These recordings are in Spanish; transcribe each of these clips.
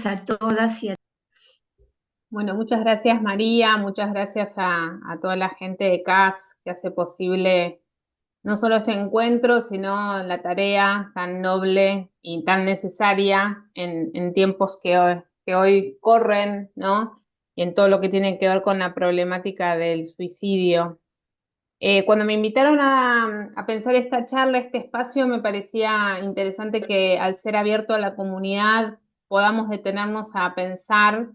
A todas y a Bueno, muchas gracias María, muchas gracias a toda la gente de CAS que hace posible no solo este encuentro, sino la tarea tan noble y tan necesaria en tiempos que hoy corren, ¿no? Y en todo lo que tiene que ver con la problemática del suicidio. Cuando me invitaron a pensar esta charla, este espacio, me parecía interesante que al ser abierto a la comunidad podamos detenernos a pensar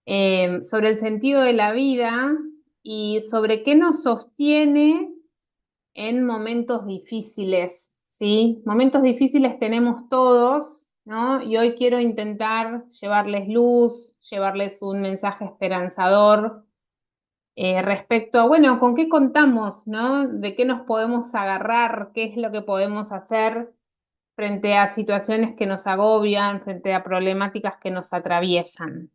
sobre el sentido de la vida y sobre qué nos sostiene en momentos difíciles, ¿sí? Momentos difíciles tenemos todos, ¿no? Y hoy quiero intentar llevarles luz, llevarles un mensaje esperanzador respecto a, bueno, con qué contamos, ¿no? De qué nos podemos agarrar, qué es lo que podemos hacer frente a situaciones que nos agobian, frente a problemáticas que nos atraviesan.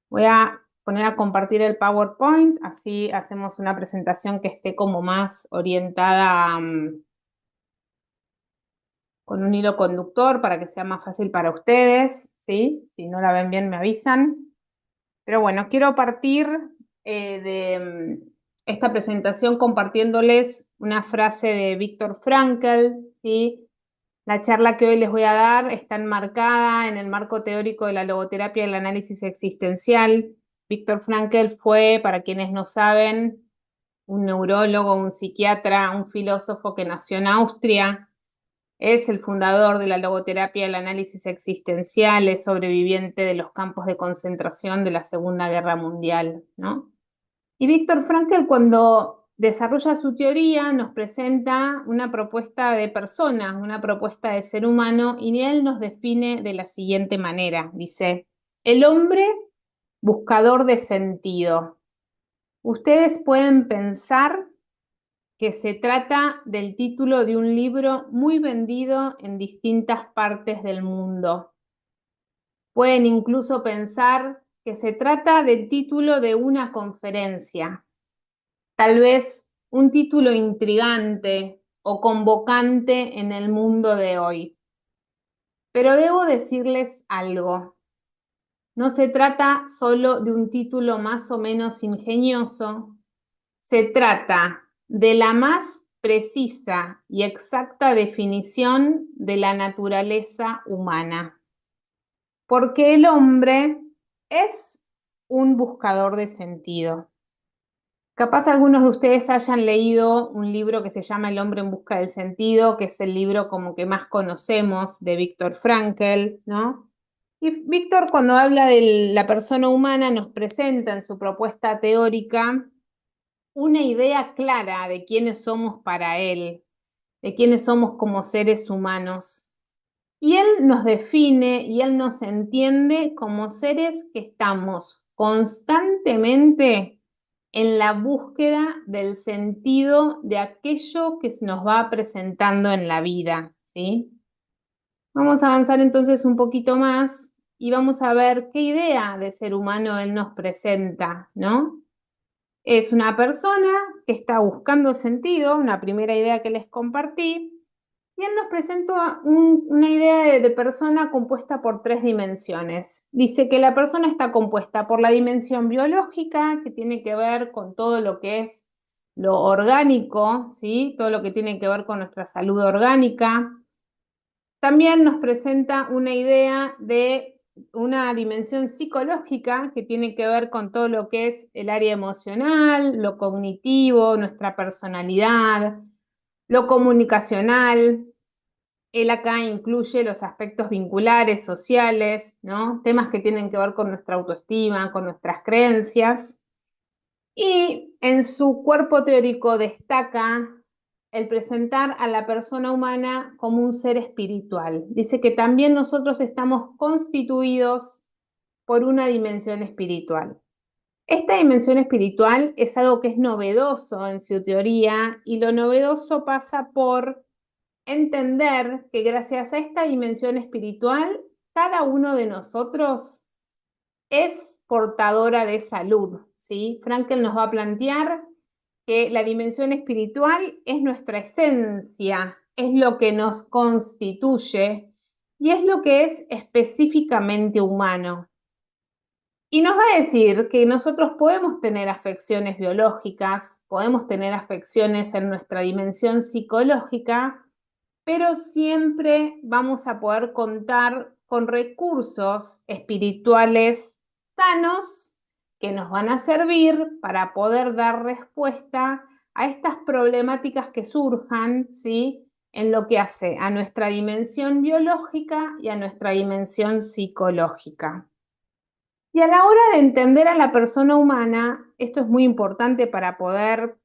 Voy a poner a compartir el PowerPoint, así hacemos una presentación que esté como más orientada con un hilo conductor para que sea más fácil para ustedes, ¿sí? Si no la ven bien me avisan. Pero bueno, quiero partir de esta presentación compartiéndoles una frase de Viktor Frankl, ¿sí? La charla que hoy les voy a dar está enmarcada en el marco teórico de la logoterapia y el análisis existencial. Viktor Frankl fue, para quienes no saben, un neurólogo, un psiquiatra, un filósofo que nació en Austria. Es el fundador de la logoterapia y el análisis existencial, es sobreviviente de los campos de concentración de la Segunda Guerra Mundial, ¿no? Y Viktor Frankl, cuando desarrolla su teoría, nos presenta una propuesta de persona, una propuesta de ser humano, y él nos define de la siguiente manera. Dice, el hombre buscador de sentido. Ustedes pueden pensar que se trata del título de un libro muy vendido en distintas partes del mundo. Pueden incluso pensar que se trata del título de una conferencia. Tal vez un título intrigante o convocante en el mundo de hoy. Pero debo decirles algo. No se trata solo de un título más o menos ingenioso, se trata de la más precisa y exacta definición de la naturaleza humana. Porque el hombre es un buscador de sentido. Capaz algunos de ustedes hayan leído un libro que se llama El hombre en busca del sentido, que es el libro como que más conocemos de Viktor Frankl, ¿no? Y Viktor, cuando habla de la persona humana, nos presenta en su propuesta teórica una idea clara de quiénes somos para él, de quiénes somos como seres humanos. Y él nos define y él nos entiende como seres que estamos constantemente en la búsqueda del sentido de aquello que se nos va presentando en la vida, ¿sí? Vamos a avanzar entonces un poquito más y vamos a ver qué idea de ser humano él nos presenta, ¿no? Es una persona que está buscando sentido, una primera idea que les compartí, y él nos presenta una idea de persona compuesta por tres dimensiones. Dice que la persona está compuesta por la dimensión biológica, que tiene que ver con todo lo que es lo orgánico, ¿sí? Todo lo que tiene que ver con nuestra salud orgánica. También nos presenta una idea de una dimensión psicológica que tiene que ver con todo lo que es el área emocional, lo cognitivo, nuestra personalidad, lo comunicacional. Él acá incluye los aspectos vinculares, sociales, ¿no? Temas que tienen que ver con nuestra autoestima, con nuestras creencias. Y en su cuerpo teórico destaca el presentar a la persona humana como un ser espiritual. Dice que también nosotros estamos constituidos por una dimensión espiritual. Esta dimensión espiritual es algo que es novedoso en su teoría y lo novedoso pasa por entender que gracias a esta dimensión espiritual, cada uno de nosotros es portadora de salud, ¿sí? Frankl nos va a plantear que la dimensión espiritual es nuestra esencia, es lo que nos constituye y es lo que es específicamente humano. Y nos va a decir que nosotros podemos tener afecciones biológicas, podemos tener afecciones en nuestra dimensión psicológica, pero siempre vamos a poder contar con recursos espirituales sanos que nos van a servir para poder dar respuesta a estas problemáticas que surjan, ¿sí? En lo que hace a nuestra dimensión biológica y a nuestra dimensión psicológica. Y a la hora de entender a la persona humana, esto es muy importante para poder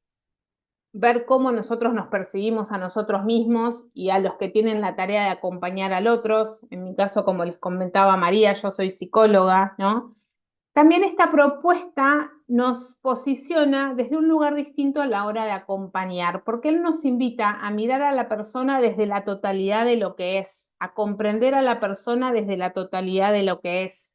ver cómo nosotros nos percibimos a nosotros mismos y a los que tienen la tarea de acompañar al otros. En mi caso, como les comentaba María, yo soy psicóloga, ¿no? También esta propuesta nos posiciona desde un lugar distinto a la hora de acompañar, porque él nos invita a mirar a la persona desde la totalidad de lo que es, a comprender a la persona desde la totalidad de lo que es,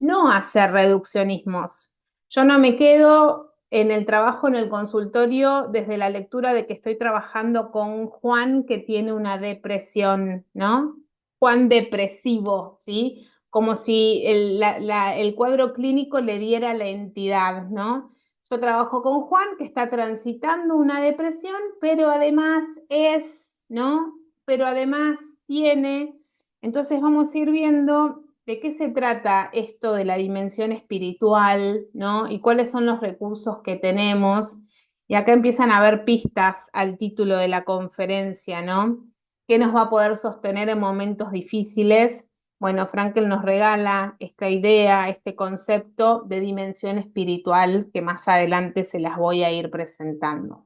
no hacer reduccionismos. Yo no me quedo en el trabajo en el consultorio desde la lectura de que estoy trabajando con Juan que tiene una depresión, ¿no? Juan depresivo, ¿sí? Como si el cuadro clínico le diera la entidad, ¿no? Yo trabajo con Juan que está transitando una depresión, pero además es, ¿no? Pero además tiene. Entonces vamos a ir viendo de qué se trata esto de la dimensión espiritual, ¿no? Y cuáles son los recursos que tenemos. Y acá empiezan a haber pistas al título de la conferencia, ¿no? ¿Qué nos va a poder sostener en momentos difíciles? Bueno, Frankl nos regala esta idea, este concepto de dimensión espiritual que más adelante se las voy a ir presentando.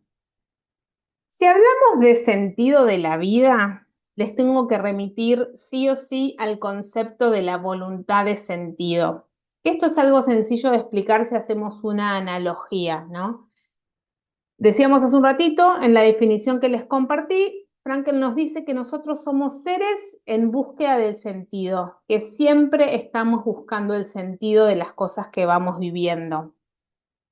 Si hablamos de sentido de la vida, les tengo que remitir sí o sí al concepto de la voluntad de sentido. Esto es algo sencillo de explicar si hacemos una analogía, ¿no? Decíamos hace un ratito, en la definición que les compartí, Frankl nos dice que nosotros somos seres en búsqueda del sentido, que siempre estamos buscando el sentido de las cosas que vamos viviendo.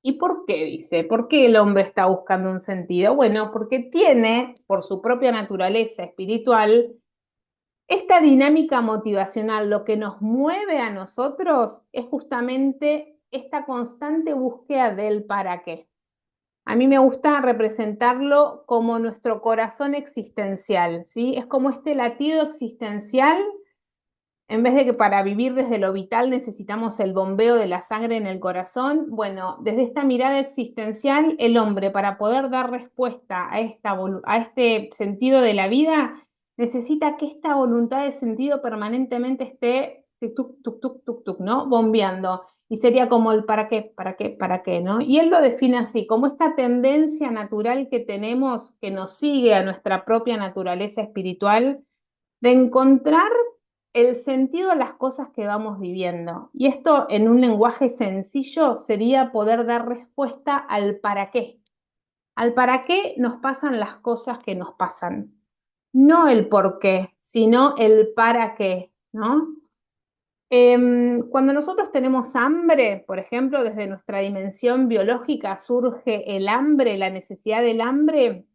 ¿Y por qué dice? ¿Por qué el hombre está buscando un sentido? Bueno, porque tiene, por su propia naturaleza espiritual, esta dinámica motivacional. Lo que nos mueve a nosotros es justamente esta constante búsqueda del para qué. A mí me gusta representarlo como nuestro corazón existencial, ¿sí? Es como este latido existencial. En vez de que para vivir desde lo vital necesitamos el bombeo de la sangre en el corazón, bueno, desde esta mirada existencial, el hombre para poder dar respuesta a este sentido de la vida, necesita que esta voluntad de sentido permanentemente esté tuk, tuk, tuk, tuk, tuk, ¿no? Bombeando. Y sería como el para qué, para qué, para qué, ¿no? Y él lo define así, como esta tendencia natural que tenemos, que nos sigue a nuestra propia naturaleza espiritual, de encontrar el sentido de las cosas que vamos viviendo. Y esto en un lenguaje sencillo sería poder dar respuesta al para qué. Al para qué nos pasan las cosas que nos pasan. No el por qué, sino el para qué, ¿no? Cuando nosotros tenemos hambre, por ejemplo, desde nuestra dimensión biológica surge el hambre, la necesidad del hambre.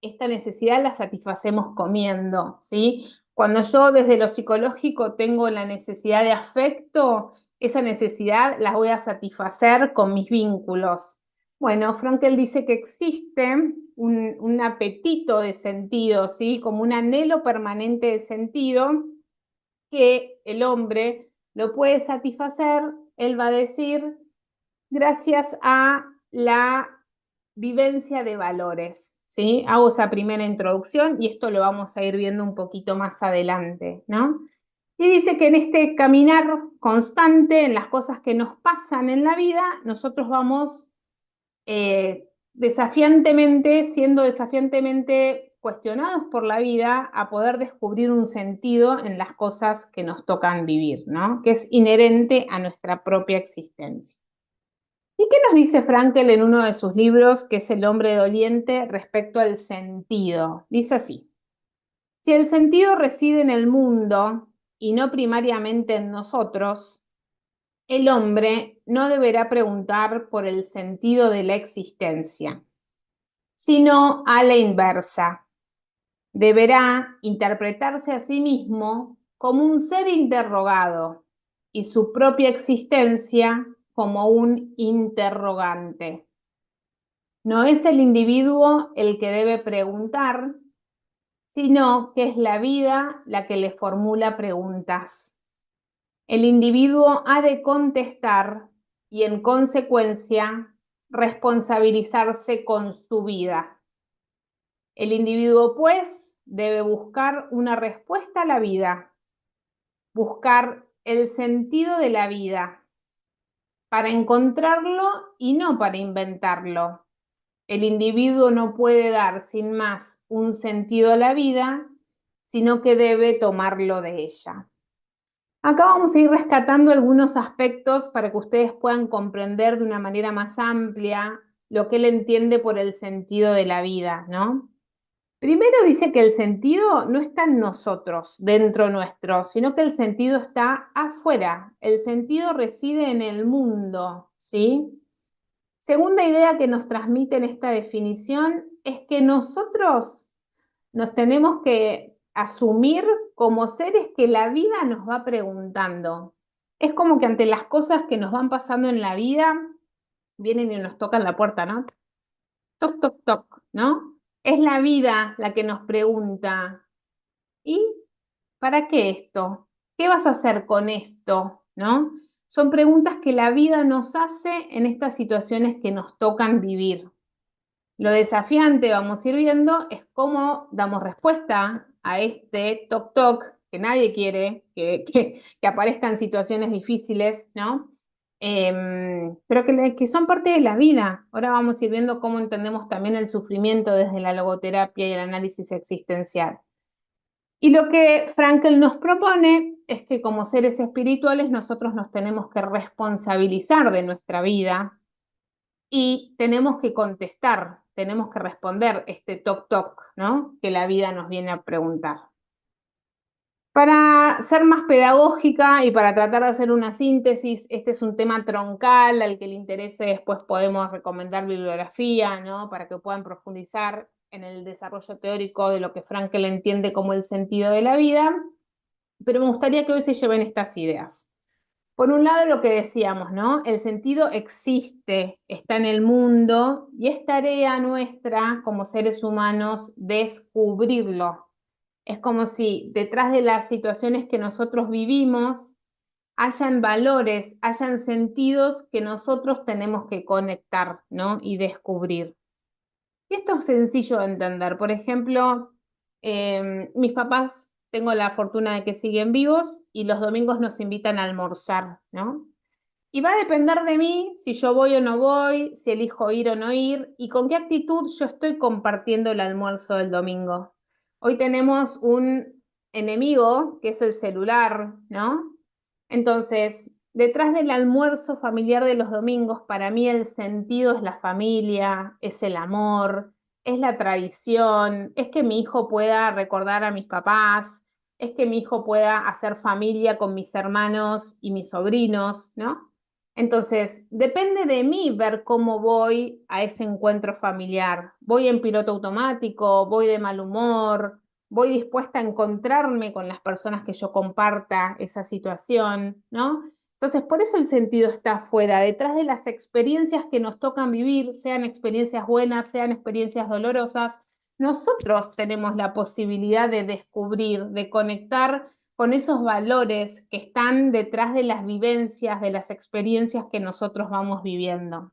Esta necesidad la satisfacemos comiendo, ¿sí? Cuando yo desde lo psicológico tengo la necesidad de afecto, esa necesidad la voy a satisfacer con mis vínculos. Bueno, Frankl dice que existe un apetito de sentido, ¿sí? Como un anhelo permanente de sentido que el hombre lo puede satisfacer, él va a decir, gracias a la vivencia de valores, ¿sí? Hago esa primera introducción y esto lo vamos a ir viendo un poquito más adelante, ¿no? Y dice que en este caminar constante, en las cosas que nos pasan en la vida, nosotros vamos siendo desafiantemente cuestionados por la vida a poder descubrir un sentido en las cosas que nos tocan vivir, ¿no? Que es inherente a nuestra propia existencia. ¿Y qué nos dice Frankl en uno de sus libros, que es El hombre doliente, respecto al sentido? Dice así: si el sentido reside en el mundo y no primariamente en nosotros, el hombre no deberá preguntar por el sentido de la existencia, sino a la inversa. Deberá interpretarse a sí mismo como un ser interrogado y su propia existencia como un interrogante. No es el individuo el que debe preguntar, sino que es la vida la que le formula preguntas. El individuo ha de contestar y, en consecuencia, responsabilizarse con su vida. El individuo, pues, debe buscar una respuesta a la vida, buscar el sentido de la vida, para encontrarlo y no para inventarlo. El individuo no puede dar sin más un sentido a la vida, sino que debe tomarlo de ella. Acá vamos a ir rescatando algunos aspectos para que ustedes puedan comprender de una manera más amplia lo que él entiende por el sentido de la vida, ¿no? Primero dice que el sentido no está en nosotros, dentro nuestro, sino que el sentido está afuera. El sentido reside en el mundo, ¿sí? Segunda idea que nos transmite en esta definición es que nosotros nos tenemos que asumir como seres que la vida nos va preguntando. Es como que ante las cosas que nos van pasando en la vida, vienen y nos tocan la puerta, ¿no? Toc, toc, toc, ¿no? Es la vida la que nos pregunta, ¿y para qué esto? ¿Qué vas a hacer con esto? ¿No? Son preguntas que la vida nos hace en estas situaciones que nos tocan vivir. Lo desafiante, vamos a ir viendo, es cómo damos respuesta a este toc toc que nadie quiere que aparezcan situaciones difíciles, ¿no? Pero que son parte de la vida. Ahora vamos a ir viendo cómo entendemos también el sufrimiento desde la logoterapia y el análisis existencial. Y lo que Frankl nos propone es que como seres espirituales nosotros nos tenemos que responsabilizar de nuestra vida y tenemos que contestar, tenemos que responder este toc toc, ¿no? Que la vida nos viene a preguntar. Para ser más pedagógica y para tratar de hacer una síntesis, este es un tema troncal al que le interese, después podemos recomendar bibliografía, ¿no? Para que puedan profundizar en el desarrollo teórico de lo que Frankl entiende como el sentido de la vida, pero me gustaría que hoy se lleven estas ideas. Por un lado, lo que decíamos, ¿no? El sentido existe, está en el mundo y es tarea nuestra como seres humanos descubrirlo. Es como si detrás de las situaciones que nosotros vivimos hayan valores, hayan sentidos que nosotros tenemos que conectar, ¿no? Y descubrir. Y esto es sencillo de entender. Por ejemplo, mis papás, tengo la fortuna de que siguen vivos y los domingos nos invitan a almorzar, ¿no? Y va a depender de mí si yo voy o no voy, si elijo ir o no ir y con qué actitud yo estoy compartiendo el almuerzo del domingo. Hoy tenemos un enemigo que es el celular, ¿no? Entonces, detrás del almuerzo familiar de los domingos, para mí el sentido es la familia, es el amor, es la tradición, es que mi hijo pueda recordar a mis papás, es que mi hijo pueda hacer familia con mis hermanos y mis sobrinos, ¿no? Entonces, depende de mí ver cómo voy a ese encuentro familiar. ¿Voy en piloto automático? ¿Voy de mal humor? ¿Voy dispuesta a encontrarme con las personas que yo comparta esa situación? ¿No? Entonces, por eso el sentido está afuera, detrás de las experiencias que nos tocan vivir, sean experiencias buenas, sean experiencias dolorosas, nosotros tenemos la posibilidad de descubrir, de conectar con esos valores que están detrás de las vivencias, de las experiencias que nosotros vamos viviendo.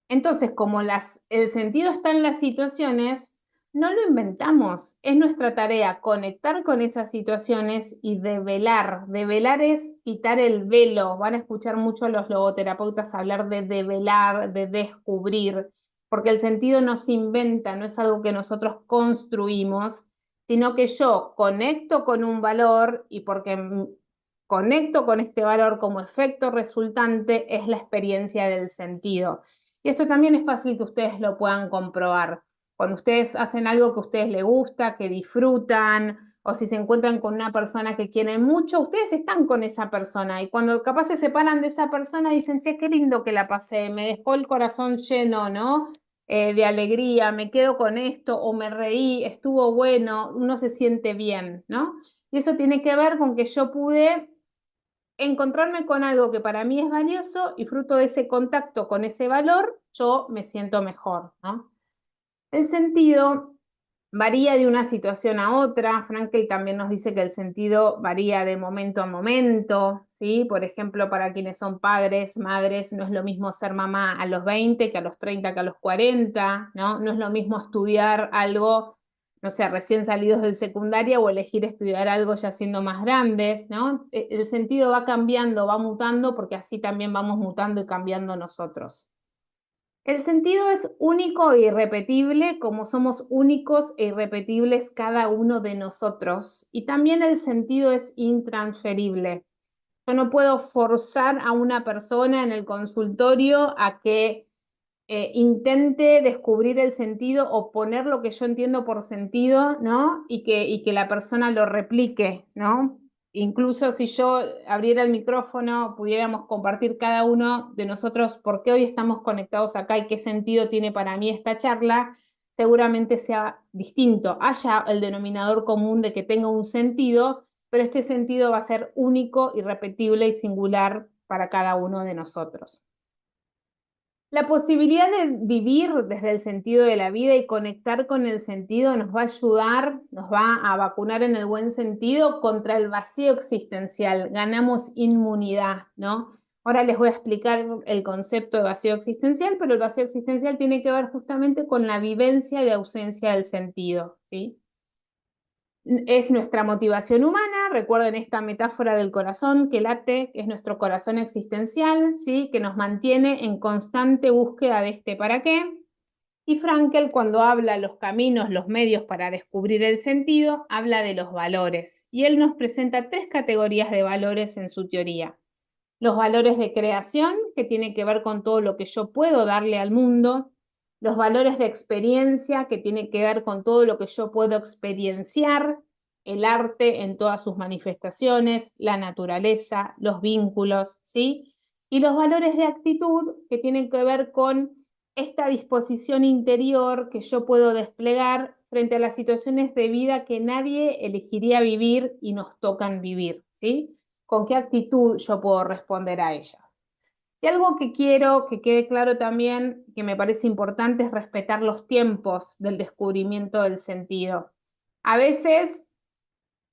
Entonces, como el sentido está en las situaciones, no lo inventamos. Es nuestra tarea conectar con esas situaciones y develar. Develar es quitar el velo. Van a escuchar mucho a los logoterapeutas hablar de develar, de descubrir, porque el sentido no se inventa, no es algo que nosotros construimos, sino que yo conecto con un valor y porque conecto con este valor como efecto resultante es la experiencia del sentido. Y esto también es fácil que ustedes lo puedan comprobar. Cuando ustedes hacen algo que a ustedes les gusta, que disfrutan, o si se encuentran con una persona que quieren mucho, ustedes están con esa persona. Y cuando capaz se separan de esa persona, dicen, che, qué lindo que la pasé, me dejó el corazón lleno, ¿no? De alegría, me quedo con esto, o me reí, estuvo bueno, uno se siente bien, ¿no? Y eso tiene que ver con que yo pude encontrarme con algo que para mí es valioso y fruto de ese contacto con ese valor, yo me siento mejor, ¿no? El sentido varía de una situación a otra. Frankel también nos dice que el sentido varía de momento a momento, ¿sí? Por ejemplo, para quienes son padres, madres, no es lo mismo ser mamá a los 20 que a los 30 que a los 40, ¿no? No es lo mismo estudiar algo, no sé, recién salidos del secundaria o elegir estudiar algo ya siendo más grandes, ¿no? El sentido va cambiando, va mutando, porque así también vamos mutando y cambiando nosotros. El sentido es único e irrepetible, como somos únicos e irrepetibles cada uno de nosotros. Y también el sentido es intransferible. Yo no puedo forzar a una persona en el consultorio a que intente descubrir el sentido o poner lo que yo entiendo por sentido, ¿no? Y que la persona lo replique, ¿no? Incluso si yo abriera el micrófono, pudiéramos compartir cada uno de nosotros por qué hoy estamos conectados acá y qué sentido tiene para mí esta charla, seguramente sea distinto. Haya el denominador común de que tenga un sentido, pero este sentido va a ser único, irrepetible y singular para cada uno de nosotros. La posibilidad de vivir desde el sentido de la vida y conectar con el sentido nos va a ayudar, nos va a vacunar en el buen sentido contra el vacío existencial. Ganamos inmunidad, ¿no? Ahora les voy a explicar el concepto de vacío existencial, pero el vacío existencial tiene que ver justamente con la vivencia de ausencia del sentido, ¿sí? Es nuestra motivación humana, recuerden esta metáfora del corazón que late, que es nuestro corazón existencial, ¿sí? Que nos mantiene en constante búsqueda de este para qué. Y Frankel, cuando habla los caminos, los medios para descubrir el sentido, habla de los valores. Y él nos presenta tres categorías de valores en su teoría. Los valores de creación, que tienen que ver con todo lo que yo puedo darle al mundo. Los valores de experiencia, que tienen que ver con todo lo que yo puedo experienciar, el arte en todas sus manifestaciones, la naturaleza, los vínculos, ¿sí? Y los valores de actitud, que tienen que ver con esta disposición interior que yo puedo desplegar frente a las situaciones de vida que nadie elegiría vivir y nos tocan vivir, ¿sí? ¿Con qué actitud yo puedo responder a ella? Y algo que quiero que quede claro también, que me parece importante, es respetar los tiempos del descubrimiento del sentido. A veces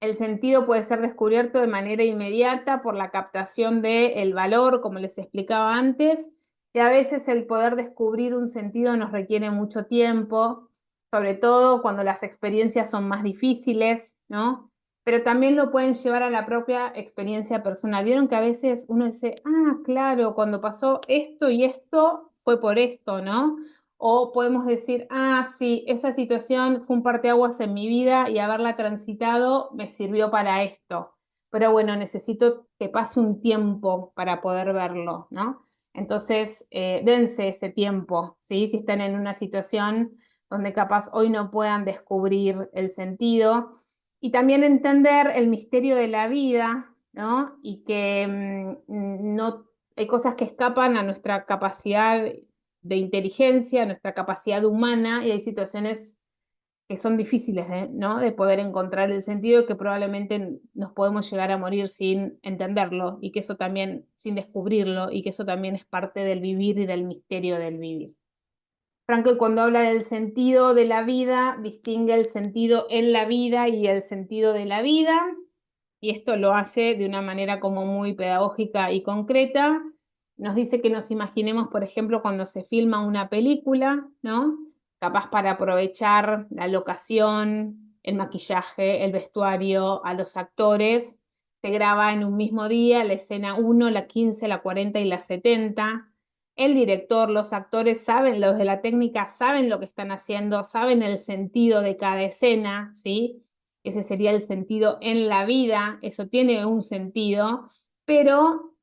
el sentido puede ser descubierto de manera inmediata por la captación del valor, como les explicaba antes, y a veces el poder descubrir un sentido nos requiere mucho tiempo, sobre todo cuando las experiencias son más difíciles, ¿no? Pero también lo pueden llevar a la propia experiencia personal. Vieron que a veces uno dice, ah, claro, cuando pasó esto y esto fue por esto, ¿no? O podemos decir, ah, sí, esa situación fue un parteaguas en mi vida y haberla transitado me sirvió para esto. Pero bueno, necesito que pase un tiempo para poder verlo, ¿no? Entonces, dense ese tiempo, ¿sí? Si están en una situación donde capaz hoy no puedan descubrir el sentido. Y también entender el misterio de la vida, ¿no? Y que no hay cosas que escapan a nuestra capacidad de inteligencia, nuestra capacidad humana, y hay situaciones que son difíciles, ¿no? De poder encontrar el sentido, que probablemente nos podemos llegar a morir sin entenderlo, y que eso también, sin descubrirlo, y que eso también es parte del vivir y del misterio del vivir. Frankl, cuando habla del sentido de la vida, distingue el sentido en la vida y el sentido de la vida, y esto lo hace de una manera como muy pedagógica y concreta. Nos dice que nos imaginemos, por ejemplo, cuando se filma una película, ¿no? Capaz para aprovechar la locación, el maquillaje, el vestuario, a los actores. Se graba en un mismo día la escena 1, la 15, la 40 y la 70. El director, los actores saben, los de la técnica saben lo que están haciendo, saben el sentido de cada escena, ¿sí? Ese sería el sentido en la vida, eso tiene un sentido, pero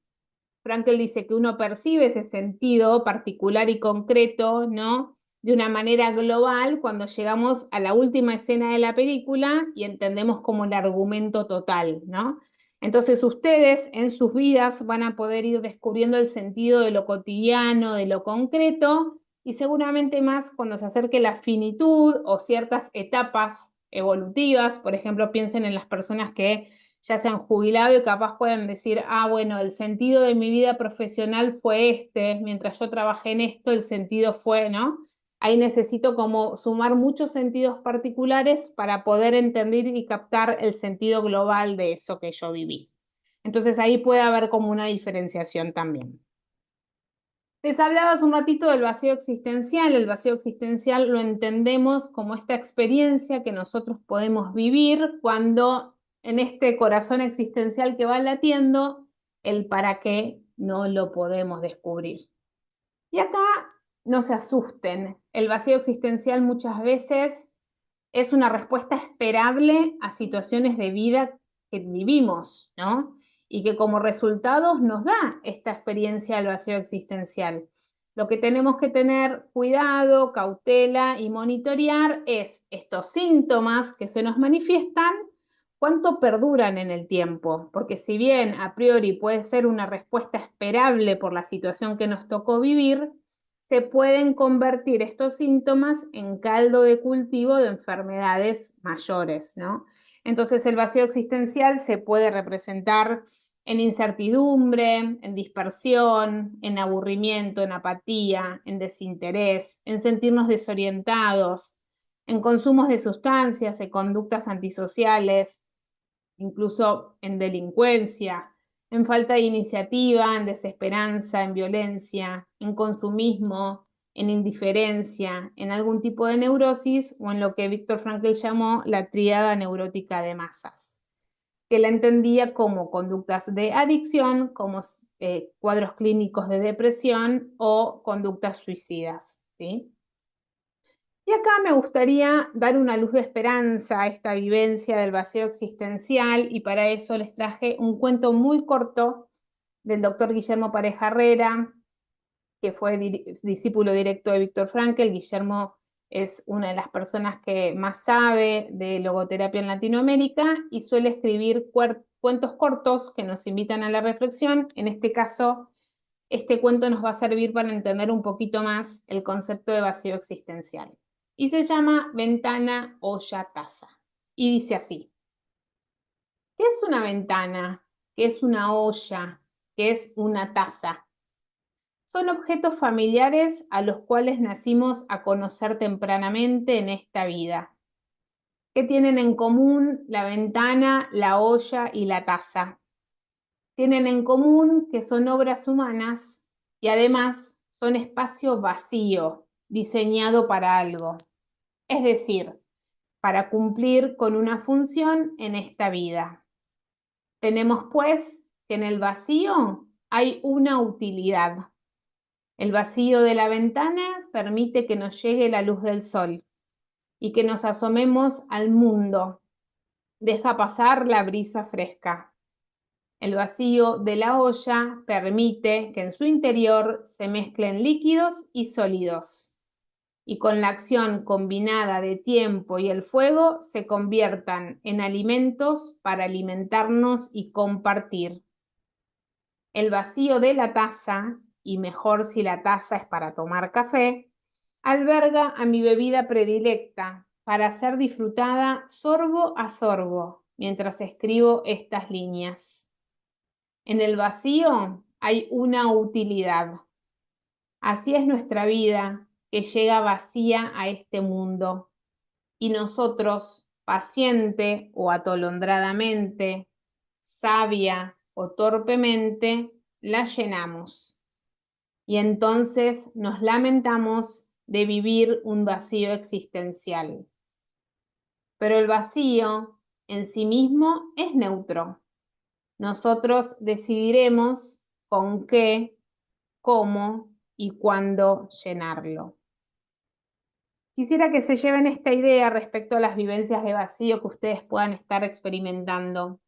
Frankel dice que uno percibe ese sentido particular y concreto, ¿no? De una manera global cuando llegamos a la última escena de la película y entendemos como el argumento total, ¿no? Entonces ustedes en sus vidas van a poder ir descubriendo el sentido de lo cotidiano, de lo concreto, y seguramente más cuando se acerque la finitud o ciertas etapas evolutivas. Por ejemplo, piensen en las personas que ya se han jubilado y capaz pueden decir, ah, bueno, el sentido de mi vida profesional fue este, mientras yo trabajé en esto, el sentido fue, ¿no? Ahí necesito como sumar muchos sentidos particulares para poder entender y captar el sentido global de eso que yo viví. Entonces ahí puede haber como una diferenciación también. Les hablaba hace un ratito del vacío existencial. El vacío existencial lo entendemos como esta experiencia que nosotros podemos vivir cuando en este corazón existencial que va latiendo, el para qué no lo podemos descubrir. Y acá no se asusten, el vacío existencial muchas veces es una respuesta esperable a situaciones de vida que vivimos, ¿no? Y que como resultados nos da esta experiencia del vacío existencial. Lo que tenemos que tener cuidado, cautela y monitorear es estos síntomas que se nos manifiestan, cuánto perduran en el tiempo, porque si bien a priori puede ser una respuesta esperable por la situación que nos tocó vivir, se pueden convertir estos síntomas en caldo de cultivo de enfermedades mayores, ¿no? Entonces el vacío existencial se puede representar en incertidumbre, en dispersión, en aburrimiento, en apatía, en desinterés, en sentirnos desorientados, en consumos de sustancias, en conductas antisociales, incluso en delincuencia, en falta de iniciativa, en desesperanza, en violencia, en consumismo, en indiferencia, en algún tipo de neurosis o en lo que Viktor Frankl llamó la tríada neurótica de masas, que la entendía como conductas de adicción, como cuadros clínicos de depresión o conductas suicidas, ¿sí? Y acá me gustaría dar una luz de esperanza a esta vivencia del vacío existencial y para eso les traje un cuento muy corto del doctor Guillermo Pareja Herrera, que fue discípulo directo de Viktor Frankl. Guillermo es una de las personas que más sabe de logoterapia en Latinoamérica y suele escribir cuentos cortos que nos invitan a la reflexión. En este caso, este cuento nos va a servir para entender un poquito más el concepto de vacío existencial. Y se llama Ventana, olla, taza. Y dice así: ¿qué es una ventana? ¿Qué es una olla? ¿Qué es una taza? Son objetos familiares a los cuales nacimos a conocer tempranamente en esta vida. ¿Qué tienen en común la ventana, la olla y la taza? Tienen en común que son obras humanas y además son espacio vacío, diseñado para algo, es decir, para cumplir con una función en esta vida. Tenemos pues que en el vacío hay una utilidad. El vacío de la ventana permite que nos llegue la luz del sol y que nos asomemos al mundo. Deja pasar la brisa fresca. El vacío de la olla permite que en su interior se mezclen líquidos y sólidos, y con la acción combinada de tiempo y el fuego se conviertan en alimentos para alimentarnos y compartir. El vacío de la taza, y mejor si la taza es para tomar café, alberga a mi bebida predilecta para ser disfrutada sorbo a sorbo mientras escribo estas líneas. En el vacío hay una utilidad. Así es nuestra vida, que llega vacía a este mundo. Y nosotros, paciente o atolondradamente, sabia o torpemente, la llenamos. Y entonces nos lamentamos de vivir un vacío existencial. Pero el vacío en sí mismo es neutro. Nosotros decidiremos con qué, cómo y cuándo llenarlo. Quisiera que se lleven esta idea respecto a las vivencias de vacío que ustedes puedan estar experimentando.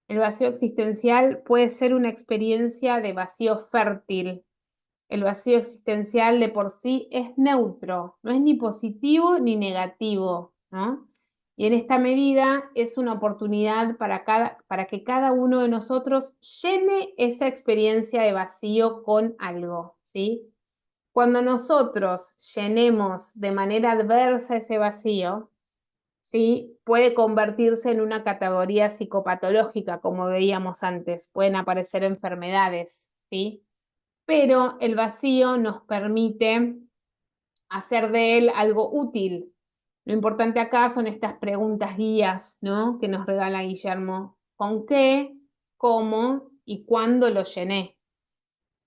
El vacío existencial puede ser una experiencia de vacío fértil. El vacío existencial de por sí es neutro, no es ni positivo ni negativo, ¿no? Y en esta medida es una oportunidad para que cada uno de nosotros llene esa experiencia de vacío con algo, ¿sí? Cuando nosotros llenemos de manera adversa ese vacío, ¿sí? Puede convertirse en una categoría psicopatológica, como veíamos antes, pueden aparecer enfermedades, ¿sí? Pero el vacío nos permite hacer de él algo útil. Lo importante acá son estas preguntas guías, ¿no? Que nos regala Guillermo. ¿Con qué, cómo y cuándo lo llené?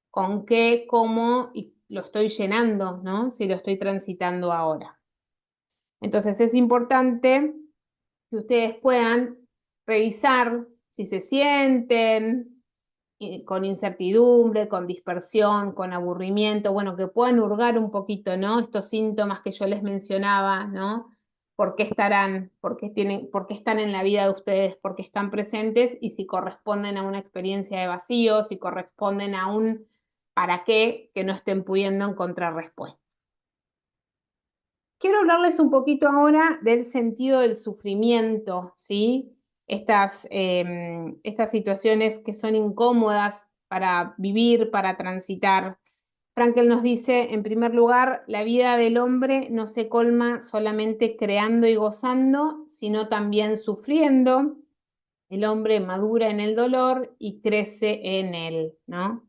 ¿Con qué, cómo y lo estoy llenando, ¿no? Si lo estoy transitando ahora. Entonces es importante que ustedes puedan revisar si se sienten con incertidumbre, con dispersión, con aburrimiento, bueno, que puedan hurgar un poquito, ¿no? Estos síntomas que yo les mencionaba, ¿no? ¿Por qué estarán? ¿Por qué están en la vida de ustedes? ¿Por qué están presentes? Y si corresponden a una experiencia de vacío, si corresponden a un para qué que no estén pudiendo encontrar respuesta. Quiero hablarles un poquito ahora del sentido del sufrimiento, ¿sí? Estas situaciones que son incómodas para vivir, para transitar. Frankel nos dice, en primer lugar, la vida del hombre no se colma solamente creando y gozando, sino también sufriendo. El hombre madura en el dolor y crece en él, ¿no?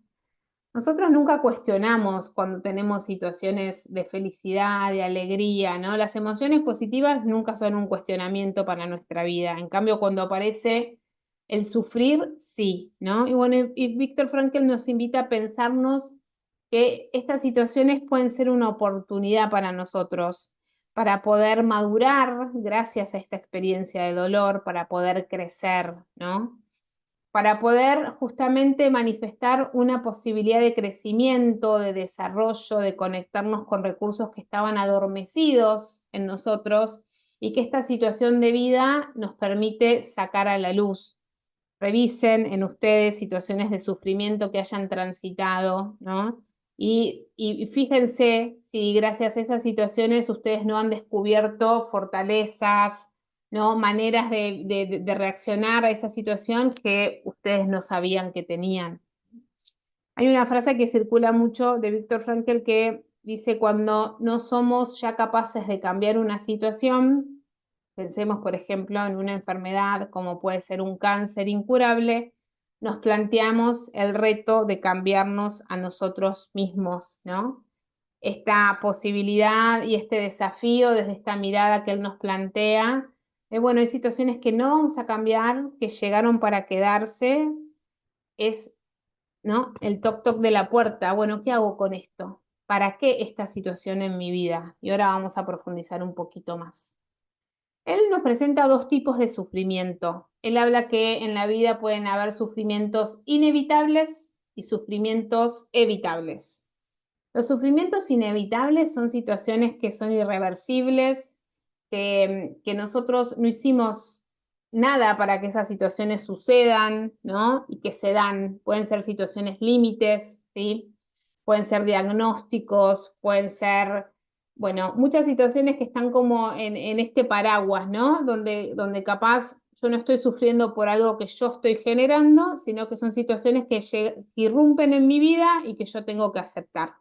Nosotros nunca cuestionamos cuando tenemos situaciones de felicidad, de alegría, ¿no? Las emociones positivas nunca son un cuestionamiento para nuestra vida. En cambio, cuando aparece el sufrir, sí, ¿no? Y bueno, y Viktor Frankl nos invita a pensarnos que estas situaciones pueden ser una oportunidad para nosotros, para poder madurar gracias a esta experiencia de dolor, para poder crecer, ¿no? Para poder justamente manifestar una posibilidad de crecimiento, de desarrollo, de conectarnos con recursos que estaban adormecidos en nosotros y que esta situación de vida nos permite sacar a la luz. Revisen en ustedes situaciones de sufrimiento que hayan transitado, ¿no? Y fíjense si gracias a esas situaciones ustedes no han descubierto fortalezas, ¿no? Maneras de reaccionar a esa situación que ustedes no sabían que tenían. Hay una frase que circula mucho de Viktor Frankl que dice, cuando no somos ya capaces de cambiar una situación, pensemos por ejemplo en una enfermedad como puede ser un cáncer incurable, nos planteamos el reto de cambiarnos a nosotros mismos, ¿no? Esta posibilidad y este desafío desde esta mirada que él nos plantea, bueno, hay situaciones que no vamos a cambiar, que llegaron para quedarse, es, ¿no? El toc toc de la puerta, bueno, ¿qué hago con esto? ¿Para qué esta situación en mi vida? Y ahora vamos a profundizar un poquito más. Él nos presenta dos tipos de sufrimiento. Él habla que en la vida pueden haber sufrimientos inevitables y sufrimientos evitables. Los sufrimientos inevitables son situaciones que son irreversibles, que nosotros no hicimos nada para que esas situaciones sucedan, ¿no? Y que se dan. Pueden ser situaciones límites, ¿sí? Pueden ser diagnósticos, pueden ser, bueno, muchas situaciones que están como en este paraguas, ¿no? Donde capaz yo no estoy sufriendo por algo que yo estoy generando, sino que son situaciones que irrumpen en mi vida y que yo tengo que aceptar.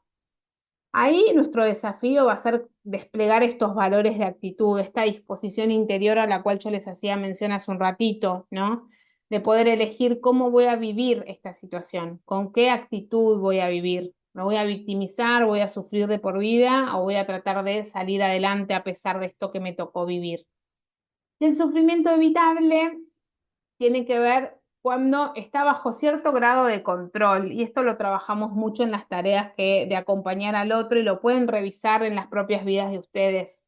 Ahí nuestro desafío va a ser desplegar estos valores de actitud, esta disposición interior a la cual yo les hacía mención hace un ratito, ¿no? De poder elegir cómo voy a vivir esta situación, con qué actitud voy a vivir. ¿Me voy a victimizar, voy a sufrir de por vida o voy a tratar de salir adelante a pesar de esto que me tocó vivir? Y el sufrimiento evitable tiene que ver cuando está bajo cierto grado de control, y esto lo trabajamos mucho en las tareas de acompañar al otro y lo pueden revisar en las propias vidas de ustedes.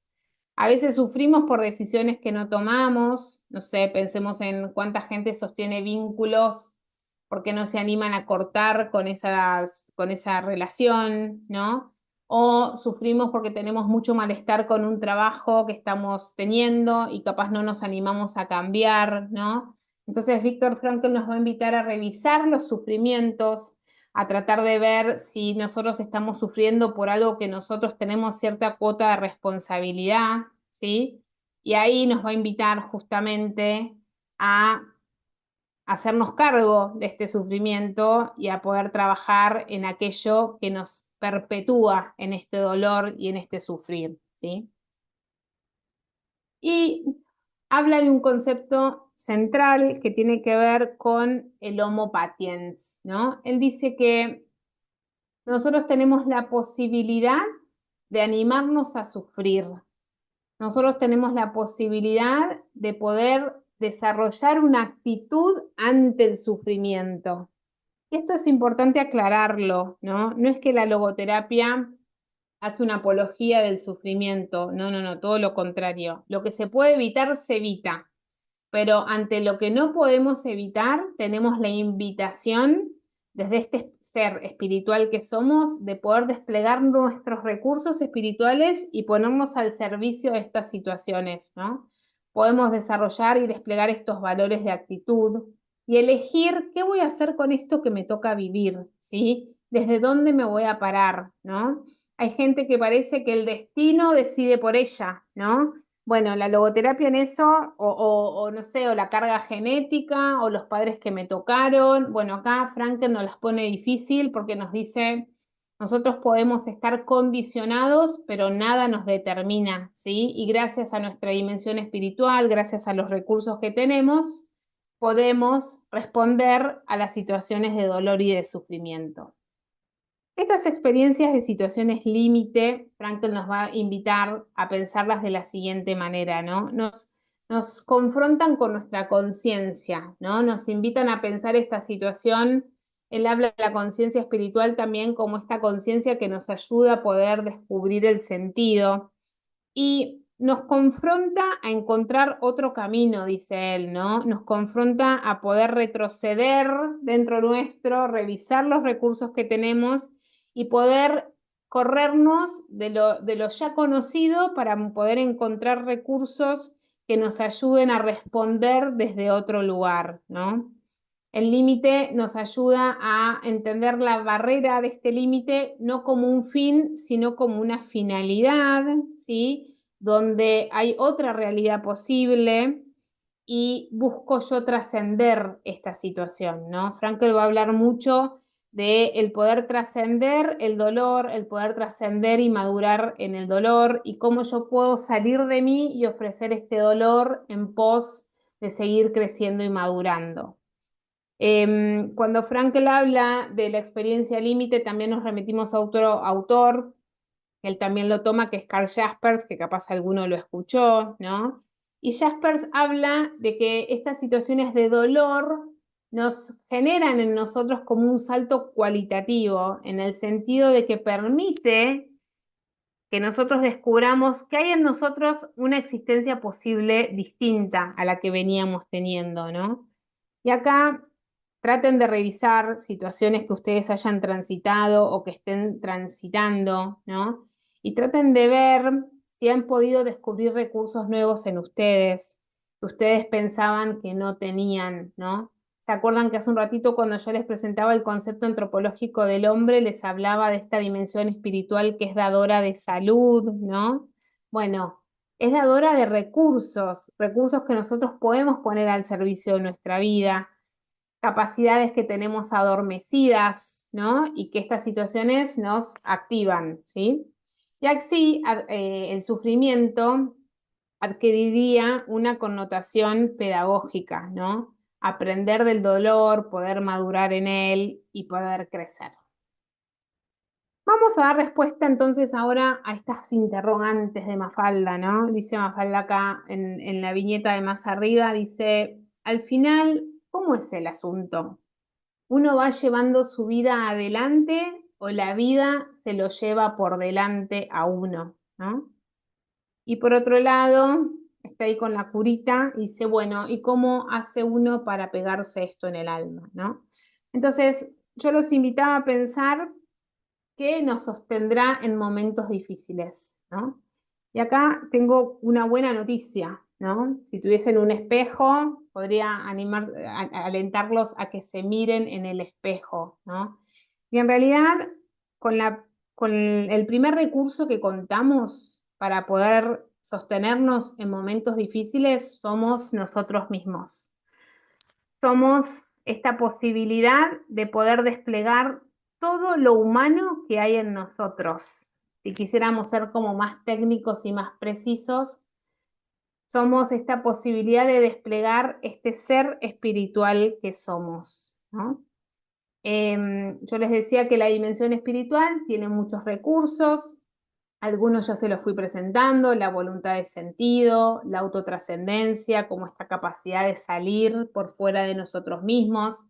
A veces sufrimos por decisiones que no tomamos, no sé, pensemos en cuánta gente sostiene vínculos porque no se animan a cortar con esa relación, ¿no? O sufrimos porque tenemos mucho malestar con un trabajo que estamos teniendo y capaz no nos animamos a cambiar, ¿no? Entonces, Viktor Frankl nos va a invitar a revisar los sufrimientos, a tratar de ver si nosotros estamos sufriendo por algo que nosotros tenemos cierta cuota de responsabilidad, ¿sí? Y ahí nos va a invitar justamente a hacernos cargo de este sufrimiento y a poder trabajar en aquello que nos perpetúa en este dolor y en este sufrir, ¿sí? Y habla de un concepto central que tiene que ver con el homo patiens, ¿no? Él dice que nosotros tenemos la posibilidad de animarnos a sufrir. Nosotros tenemos la posibilidad de poder desarrollar una actitud ante el sufrimiento. Y esto es importante aclararlo, ¿no? No es que la logoterapia hace una apología del sufrimiento, no, no, no, todo lo contrario. Lo que se puede evitar, se evita, pero ante lo que no podemos evitar, tenemos la invitación, desde este ser espiritual que somos, de poder desplegar nuestros recursos espirituales y ponernos al servicio de estas situaciones, ¿no? Podemos desarrollar y desplegar estos valores de actitud y elegir qué voy a hacer con esto que me toca vivir, ¿sí? Desde dónde me voy a parar, ¿no? Hay gente que parece que el destino decide por ella, ¿no? Bueno, la logoterapia en eso, o no sé, o la carga genética, o los padres que me tocaron. Bueno, acá Frankel nos las pone difícil porque nos dice, nosotros podemos estar condicionados, pero nada nos determina, ¿sí? Y gracias a nuestra dimensión espiritual, gracias a los recursos que tenemos, podemos responder a las situaciones de dolor y de sufrimiento. Estas experiencias de situaciones límite, Frankl nos va a invitar a pensarlas de la siguiente manera, ¿no? Nos confrontan con nuestra conciencia, ¿no? Nos invitan a pensar esta situación. Él habla de la conciencia espiritual también como esta conciencia que nos ayuda a poder descubrir el sentido. Y nos confronta a encontrar otro camino, dice él, ¿no? Nos confronta a poder retroceder dentro nuestro, revisar los recursos que tenemos y poder corrernos de lo ya conocido para poder encontrar recursos que nos ayuden a responder desde otro lugar, ¿no? El límite nos ayuda a entender la barrera de este límite no como un fin, sino como una finalidad, ¿sí? Donde hay otra realidad posible y busco yo trascender esta situación, ¿no? Frankl va a hablar mucho de el poder trascender el dolor, el poder trascender y madurar en el dolor y cómo yo puedo salir de mí y ofrecer este dolor en pos de seguir creciendo y madurando. Cuando Frankl habla de la experiencia límite, también nos remitimos a otro autor, él también lo toma, que es Karl Jaspers, que capaz alguno lo escuchó, ¿no? Y Jaspers habla de que estas situaciones de dolor nos generan en nosotros como un salto cualitativo, en el sentido de que permite que nosotros descubramos que hay en nosotros una existencia posible distinta a la que veníamos teniendo, ¿no? Y acá traten de revisar situaciones que ustedes hayan transitado o que estén transitando, ¿no? Y traten de ver si han podido descubrir recursos nuevos en ustedes, que ustedes pensaban que no tenían, ¿no? ¿Se acuerdan que hace un ratito cuando yo les presentaba el concepto antropológico del hombre, les hablaba de esta dimensión espiritual que es dadora de salud, ¿no? Bueno, es dadora de recursos, recursos que nosotros podemos poner al servicio de nuestra vida, capacidades que tenemos adormecidas, ¿no? Y que estas situaciones nos activan, ¿sí? Y así el sufrimiento adquiriría una connotación pedagógica, ¿no? Aprender del dolor, poder madurar en él y poder crecer. Vamos a dar respuesta entonces ahora a estas interrogantes de Mafalda, ¿no? Dice Mafalda acá en la viñeta de más arriba, dice, al final, ¿cómo es el asunto? ¿Uno va llevando su vida adelante o la vida se lo lleva por delante a uno, ¿no? Y por otro lado, está ahí con la curita y dice, bueno, ¿y cómo hace uno para pegarse esto en el alma, ¿no? Entonces, yo los invitaba a pensar qué nos sostendrá en momentos difíciles, ¿no? Y acá tengo una buena noticia, ¿no? Si tuviesen un espejo, podría alentarlos a que se miren en el espejo, ¿no? Y en realidad, con el primer recurso que contamos para poder sostenernos en momentos difíciles, somos nosotros mismos. Somos esta posibilidad de poder desplegar todo lo humano que hay en nosotros. Si quisiéramos ser como más técnicos y más precisos, somos esta posibilidad de desplegar este ser espiritual que somos, ¿no? Yo les decía que la dimensión espiritual tiene muchos recursos, algunos ya se los fui presentando: la voluntad de sentido, la autotrascendencia, como esta capacidad de salir por fuera de nosotros mismos.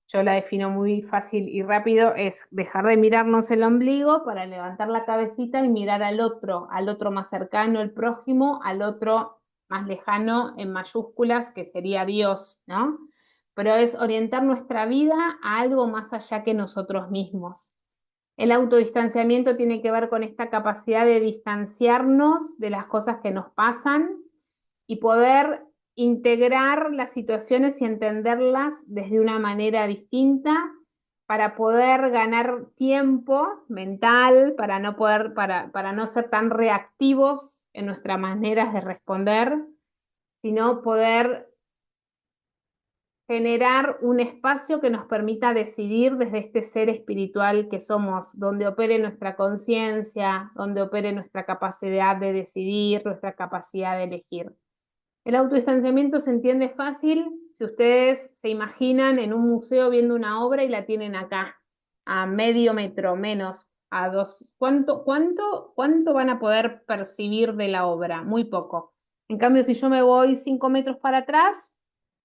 Yo la defino muy fácil y rápido: es dejar de mirarnos el ombligo para levantar la cabecita y mirar al otro más cercano, el prójimo, al otro más lejano en mayúsculas, que sería Dios, ¿no? Pero es orientar nuestra vida a algo más allá que nosotros mismos. El autodistanciamiento tiene que ver con esta capacidad de distanciarnos de las cosas que nos pasan y poder integrar las situaciones y entenderlas desde una manera distinta, para poder ganar tiempo mental, para no ser tan reactivos en nuestras maneras de responder, sino poder generar un espacio que nos permita decidir desde este ser espiritual que somos, donde opere nuestra conciencia, donde opere nuestra capacidad de decidir, nuestra capacidad de elegir. El autodistanciamiento se entiende fácil si ustedes se imaginan en un museo viendo una obra y la tienen acá, a medio metro, menos, a 2. ¿Cuánto van a poder percibir de la obra? Muy poco. En cambio, si yo me voy 5 metros para atrás,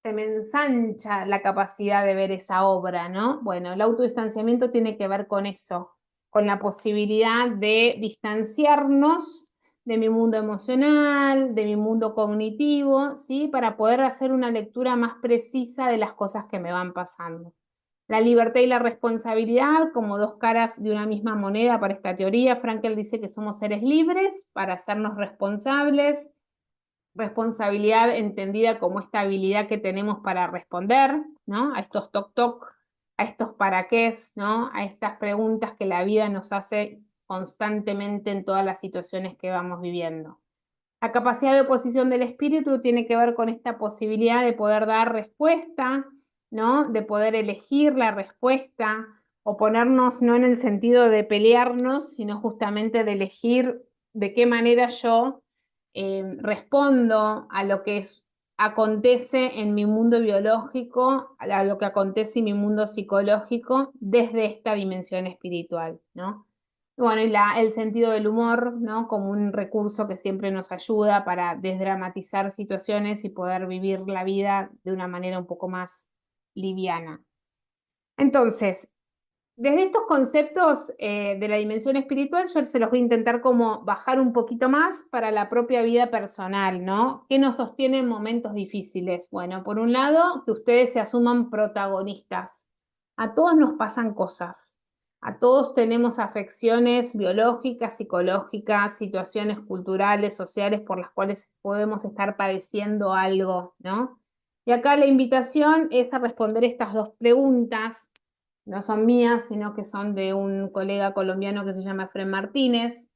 se me ensancha la capacidad de ver esa obra, ¿no? Bueno, el autodistanciamiento tiene que ver con eso, con la posibilidad de distanciarnos de mi mundo emocional, de mi mundo cognitivo, ¿sí? Para poder hacer una lectura más precisa de las cosas que me van pasando. La libertad y la responsabilidad como dos caras de una misma moneda para esta teoría. Frankl dice que somos seres libres para hacernos responsables. Responsabilidad entendida como esta habilidad que tenemos para responder, ¿no? A estos toc-toc, a estos para qué, ¿no? A estas preguntas que la vida nos hace constantemente en todas las situaciones que vamos viviendo. La capacidad de oposición del espíritu tiene que ver con esta posibilidad de poder dar respuesta, ¿no? De poder elegir la respuesta, o ponernos no en el sentido de pelearnos, sino justamente de elegir de qué manera yo respondo a lo que acontece en mi mundo biológico, a lo que acontece en mi mundo psicológico desde esta dimensión espiritual, ¿no? Bueno, y el sentido del humor, ¿no? Como un recurso que siempre nos ayuda para desdramatizar situaciones y poder vivir la vida de una manera un poco más liviana. Entonces, desde estos conceptos de la dimensión espiritual, yo se los voy a intentar como bajar un poquito más para la propia vida personal, ¿no? ¿Qué nos sostiene en momentos difíciles? Bueno, por un lado, que ustedes se asuman protagonistas. A todos nos pasan cosas. A todos tenemos afecciones biológicas, psicológicas, situaciones culturales, sociales por las cuales podemos estar padeciendo algo, ¿no? Y acá la invitación es a responder estas dos preguntas. No son mías, sino que son de un colega colombiano que se llama Efrén Martínez.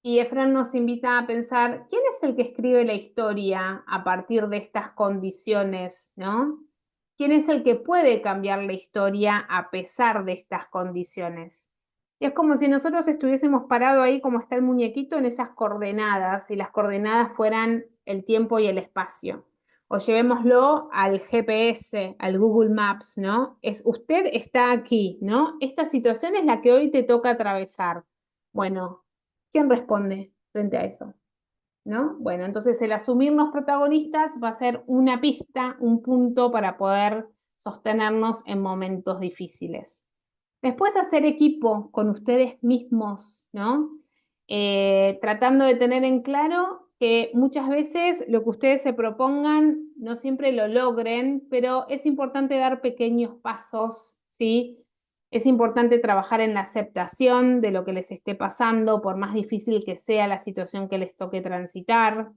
Y Efrén nos invita a pensar: ¿quién es el que escribe la historia a partir de estas condiciones, ¿no? ¿Quién es el que puede cambiar la historia a pesar de estas condiciones? Y es como si nosotros estuviésemos parados ahí, como está el muñequito, en esas coordenadas, y las coordenadas fueran el tiempo y el espacio. O llevémoslo al GPS, al Google Maps, ¿no? Usted está aquí, ¿no? Esta situación es la que hoy te toca atravesar. Bueno, ¿quién responde frente a eso? ¿No? Bueno, entonces el asumirnos protagonistas va a ser una pista, un punto para poder sostenernos en momentos difíciles. Después, hacer equipo con ustedes mismos, ¿no? Tratando de tener en claro que muchas veces lo que ustedes se propongan no siempre lo logren, pero es importante dar pequeños pasos, ¿sí? Es importante trabajar en la aceptación de lo que les esté pasando, por más difícil que sea la situación que les toque transitar.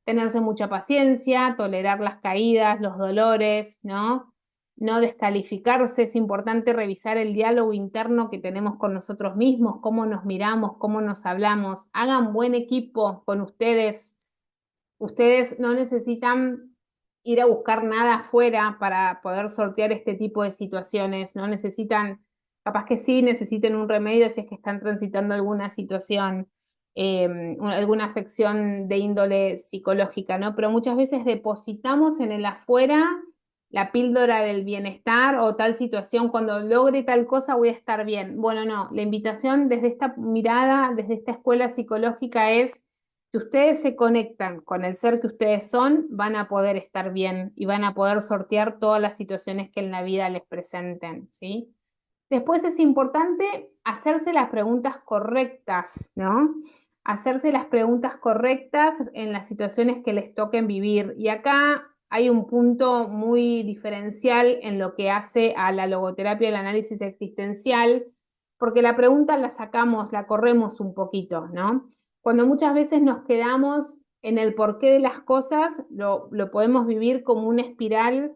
Tenerse mucha paciencia, tolerar las caídas, los dolores, ¿no? No descalificarse. Es importante revisar el diálogo interno que tenemos con nosotros mismos, cómo nos miramos, cómo nos hablamos. Hagan buen equipo con ustedes. Ustedes no necesitan ir a buscar nada afuera para poder sortear este tipo de situaciones. No necesitan, capaz que sí necesiten un remedio si es que están transitando alguna situación. alguna afección de índole psicológica, ¿no? Pero muchas veces depositamos en el afuera la píldora del bienestar o tal situación, cuando logre tal cosa voy a estar bien. Bueno, no, la invitación desde esta mirada, desde esta escuela psicológica es: si ustedes se conectan con el ser que ustedes son, van a poder estar bien y van a poder sortear todas las situaciones que en la vida les presenten, ¿sí? Después es importante hacerse las preguntas correctas, ¿no? Hacerse las preguntas correctas en las situaciones que les toquen vivir. Y acá hay un punto muy diferencial en lo que hace a la logoterapia y el análisis existencial, porque la pregunta la sacamos, la corremos un poquito, ¿no? Cuando muchas veces nos quedamos en el porqué de las cosas, lo podemos vivir como una espiral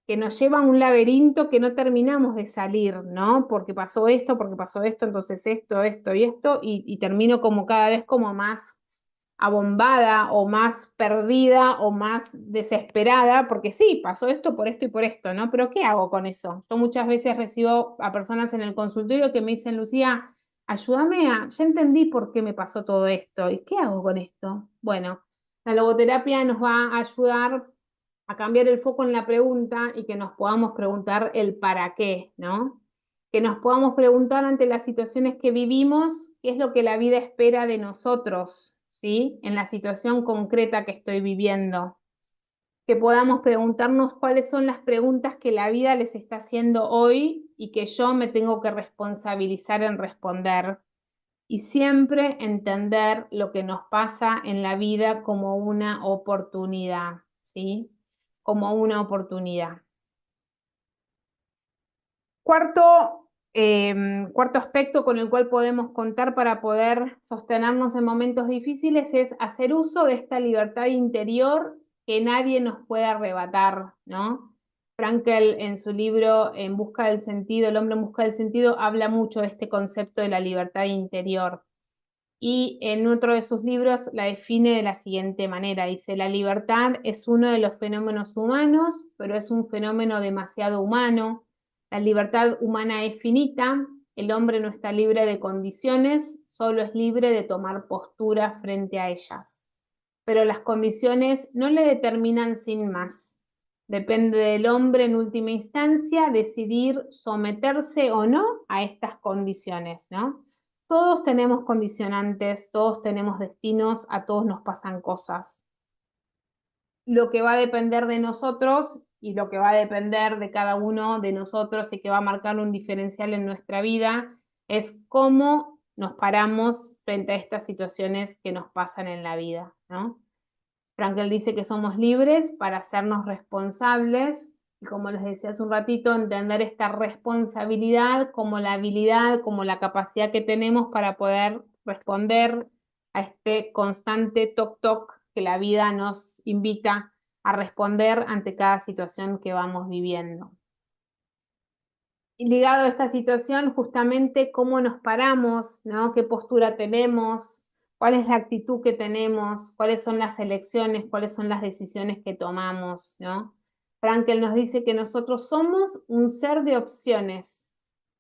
que nos lleva a un laberinto que no terminamos de salir, ¿no? Porque pasó esto, entonces esto y termino como cada vez como más abombada o más perdida o más desesperada, porque sí, pasó esto por esto y por esto, ¿no? Pero ¿qué hago con eso? Yo muchas veces recibo a personas en el consultorio que me dicen: Lucía, ayúdame ya entendí por qué me pasó todo esto, ¿y qué hago con esto? Bueno, la logoterapia nos va a ayudar a cambiar el foco en la pregunta y que nos podamos preguntar el para qué, ¿no? Que nos podamos preguntar ante las situaciones que vivimos, qué es lo que la vida espera de nosotros, ¿sí? En la situación concreta que estoy viviendo. Que podamos preguntarnos cuáles son las preguntas que la vida les está haciendo hoy y que yo me tengo que responsabilizar en responder. Y siempre entender lo que nos pasa en la vida como una oportunidad, ¿sí? Como una oportunidad. Cuarto aspecto con el cual podemos contar para poder sostenernos en momentos difíciles es hacer uso de esta libertad interior que nadie nos puede arrebatar, ¿no? Frankl, en su libro En busca del sentido, El hombre en busca del sentido, habla mucho de este concepto de la libertad interior. Y en otro de sus libros la define de la siguiente manera. Dice: la libertad es uno de los fenómenos humanos, pero es un fenómeno demasiado humano. La libertad humana es finita, el hombre no está libre de condiciones, solo es libre de tomar postura frente a ellas. Pero las condiciones no le determinan sin más. Depende del hombre en última instancia decidir someterse o no a estas condiciones, ¿no? Todos tenemos condicionantes, todos tenemos destinos, a todos nos pasan cosas. Lo que va a depender de nosotros y lo que va a depender de cada uno de nosotros y que va a marcar un diferencial en nuestra vida es cómo nos paramos frente a estas situaciones que nos pasan en la vida, ¿no? Frankl dice que somos libres para hacernos responsables y, como les decía hace un ratito, entender esta responsabilidad como la habilidad, como la capacidad que tenemos para poder responder a este constante toc-toc que la vida nos invita a responder ante cada situación que vamos viviendo. Y ligado a esta situación, justamente cómo nos paramos, ¿no? ¿Qué postura tenemos? ¿Cuál es la actitud que tenemos? ¿Cuáles son las elecciones? ¿Cuáles son las decisiones que tomamos, ¿no? Frankl nos dice que nosotros somos un ser de opciones.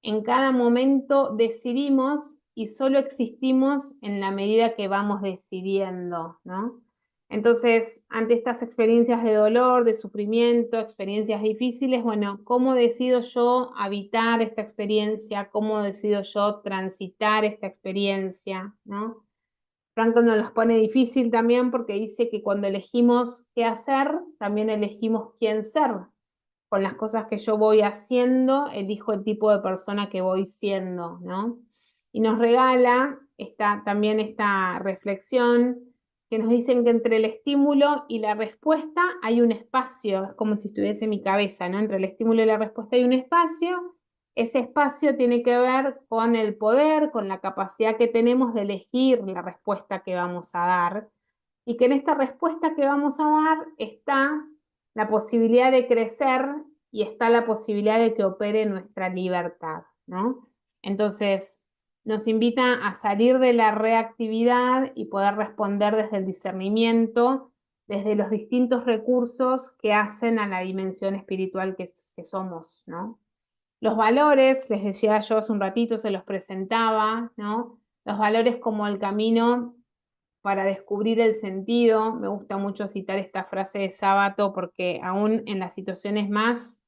En cada momento decidimos y solo existimos en la medida que vamos decidiendo, ¿no? Entonces, ante estas experiencias de dolor, de sufrimiento, experiencias difíciles, bueno, ¿cómo decido yo habitar esta experiencia? ¿Cómo decido yo transitar esta experiencia? ¿No? Frankl nos los pone difícil también porque dice que cuando elegimos qué hacer, también elegimos quién ser. Con las cosas que yo voy haciendo, elijo el tipo de persona que voy siendo, ¿no? Y nos regala también esta reflexión que nos dicen que entre el estímulo y la respuesta hay un espacio, es como si estuviese en mi cabeza, ¿no? Entre el estímulo y la respuesta hay un espacio. Ese espacio tiene que ver con el poder, con la capacidad que tenemos de elegir la respuesta que vamos a dar, y que en esta respuesta que vamos a dar está la posibilidad de crecer y está la posibilidad de que opere nuestra libertad, ¿no? Entonces, nos invita a salir de la reactividad y poder responder desde el discernimiento, desde los distintos recursos que hacen a la dimensión espiritual que somos, ¿no? Los valores, les decía yo hace un ratito, se los presentaba, ¿no? Los valores como el camino para descubrir el sentido. Me gusta mucho citar esta frase de Sábato porque aún en las situaciones más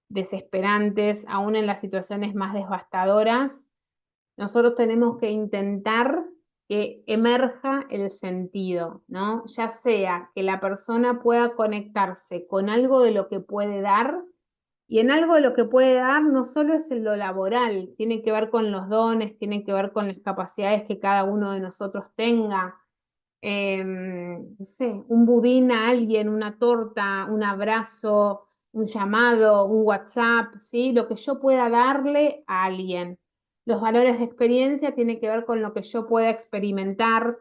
desesperantes, aún en las situaciones más devastadoras, nosotros tenemos que intentar que emerja el sentido, ¿no? Ya sea que la persona pueda conectarse con algo de lo que puede dar, y en algo de lo que puede dar no solo es en lo laboral, tiene que ver con los dones, tiene que ver con las capacidades que cada uno de nosotros tenga. No sé, un budín a alguien, una torta, un abrazo, un llamado, un WhatsApp, ¿sí? Lo que yo pueda darle a alguien. Los valores de experiencia tienen que ver con lo que yo pueda experimentar.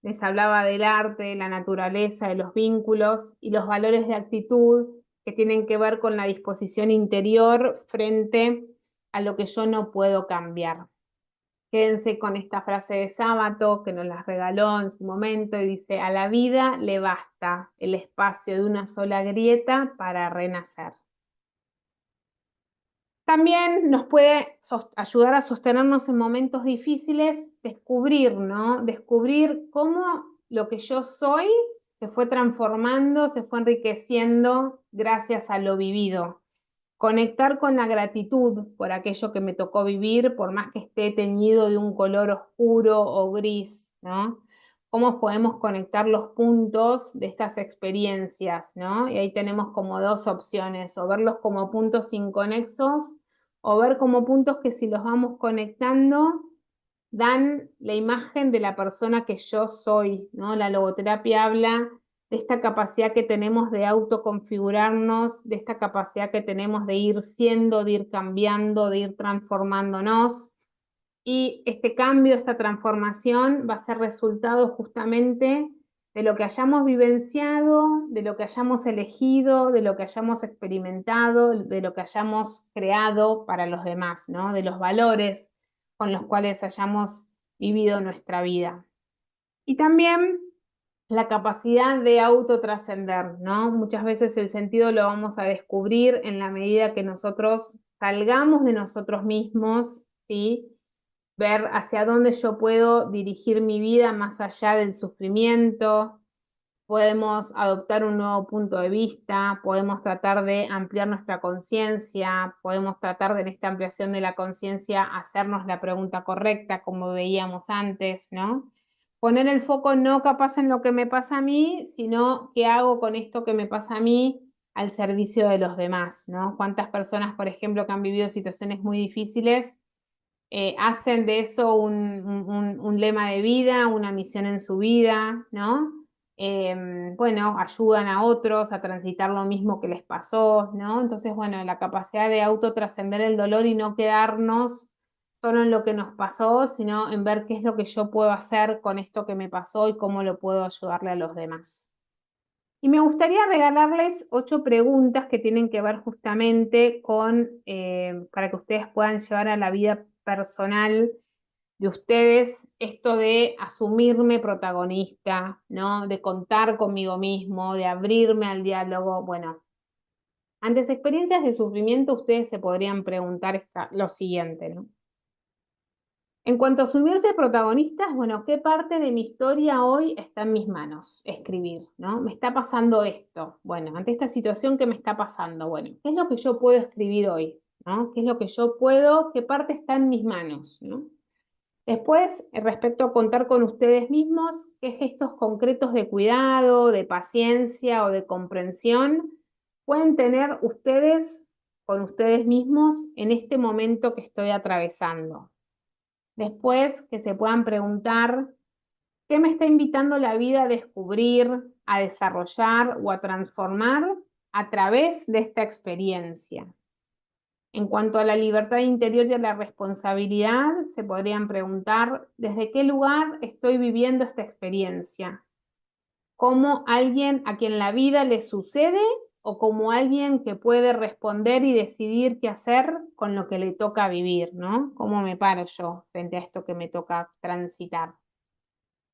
Les hablaba del arte, de la naturaleza, de los vínculos, y los valores de actitud que tienen que ver con la disposición interior frente a lo que yo no puedo cambiar. Quédense con esta frase de Sábato que nos la regaló en su momento y dice: a la vida le basta el espacio de una sola grieta para renacer. También nos puede ayudar a sostenernos en momentos difíciles, descubrir, ¿no? Descubrir cómo lo que yo soy se fue transformando, se fue enriqueciendo gracias a lo vivido. Conectar con la gratitud por aquello que me tocó vivir, por más que esté teñido de un color oscuro o gris, ¿no? Cómo podemos conectar los puntos de estas experiencias, ¿no? Y ahí tenemos como dos opciones: o verlos como puntos inconexos, o ver como puntos que, si los vamos conectando, dan la imagen de la persona que yo soy, ¿no? La logoterapia habla de esta capacidad que tenemos de autoconfigurarnos, de esta capacidad que tenemos de ir siendo, de ir cambiando, de ir transformándonos. Y este cambio, esta transformación va a ser resultado justamente de lo que hayamos vivenciado, de lo que hayamos elegido, de lo que hayamos experimentado, de lo que hayamos creado para los demás, ¿no? De los valores con los cuales hayamos vivido nuestra vida. Y también la capacidad de autotrascender, ¿no? Muchas veces el sentido lo vamos a descubrir en la medida que nosotros salgamos de nosotros mismos, ¿sí? Ver hacia dónde yo puedo dirigir mi vida más allá del sufrimiento. Podemos adoptar un nuevo punto de vista, podemos tratar de ampliar nuestra conciencia, podemos tratar de, en esta ampliación de la conciencia, hacernos la pregunta correcta, como veíamos antes, ¿no? Poner el foco no capaz en lo que me pasa a mí, sino qué hago con esto que me pasa a mí al servicio de los demás, ¿no? ¿Cuántas personas, por ejemplo, que han vivido situaciones muy difíciles, hacen de eso un lema de vida, una misión en su vida, ¿no? Bueno, ayudan a otros a transitar lo mismo que les pasó, ¿no? Entonces, bueno, la capacidad de autotrascender el dolor y no quedarnos solo en lo que nos pasó, sino en ver qué es lo que yo puedo hacer con esto que me pasó y cómo lo puedo ayudarle a los demás. Y me gustaría regalarles 8 preguntas que tienen que ver justamente con, para que ustedes puedan llevar a la vida personal de ustedes, esto de asumirme protagonista, ¿no? De contar conmigo mismo, de abrirme al diálogo. Bueno, ante experiencias de sufrimiento, ustedes se podrían preguntar lo siguiente, ¿no? En cuanto a asumirse protagonistas, bueno, ¿qué parte de mi historia hoy está en mis manos? Escribir, ¿no? Me está pasando esto. Bueno, ante esta situación, ¿qué me está pasando? Bueno, ¿qué es lo que yo puedo escribir hoy? ¿No? ¿Qué es lo que yo puedo? ¿Qué parte está en mis manos? ¿No? Después, respecto a contar con ustedes mismos, ¿qué gestos concretos de cuidado, de paciencia o de comprensión pueden tener ustedes con ustedes mismos en este momento que estoy atravesando? Después, que se puedan preguntar: ¿qué me está invitando la vida a descubrir, a desarrollar o a transformar a través de esta experiencia? En cuanto a la libertad interior y a la responsabilidad, se podrían preguntar: ¿desde qué lugar estoy viviendo esta experiencia? ¿Como alguien a quien la vida le sucede o como alguien que puede responder y decidir qué hacer con lo que le toca vivir, ¿no? ¿Cómo me paro yo frente a esto que me toca transitar?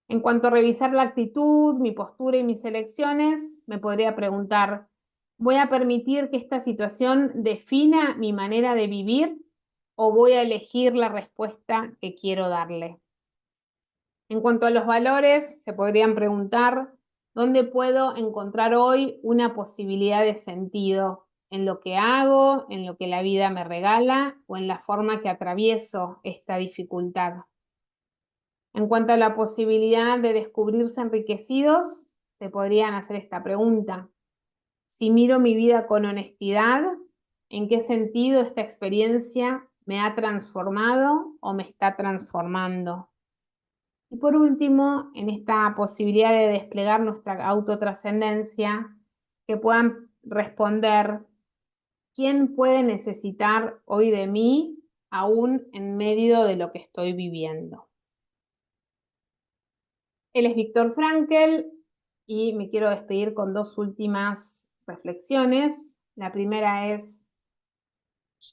En cuanto a revisar la actitud, mi postura y mis elecciones, me podría preguntar: ¿voy a permitir que esta situación defina mi manera de vivir o voy a elegir la respuesta que quiero darle? En cuanto a los valores, se podrían preguntar, ¿dónde puedo encontrar hoy una posibilidad de sentido en lo que hago, en lo que la vida me regala o en la forma que atravieso esta dificultad? En cuanto a la posibilidad de descubrirse enriquecidos, se podrían hacer esta pregunta. Si miro mi vida con honestidad, ¿en qué sentido esta experiencia me ha transformado o me está transformando? Y por último, en esta posibilidad de desplegar nuestra autotrascendencia, que puedan responder, ¿quién puede necesitar hoy de mí aún en medio de lo que estoy viviendo? Él es Viktor Frankl y me quiero despedir con dos últimas reflexiones. La primera es,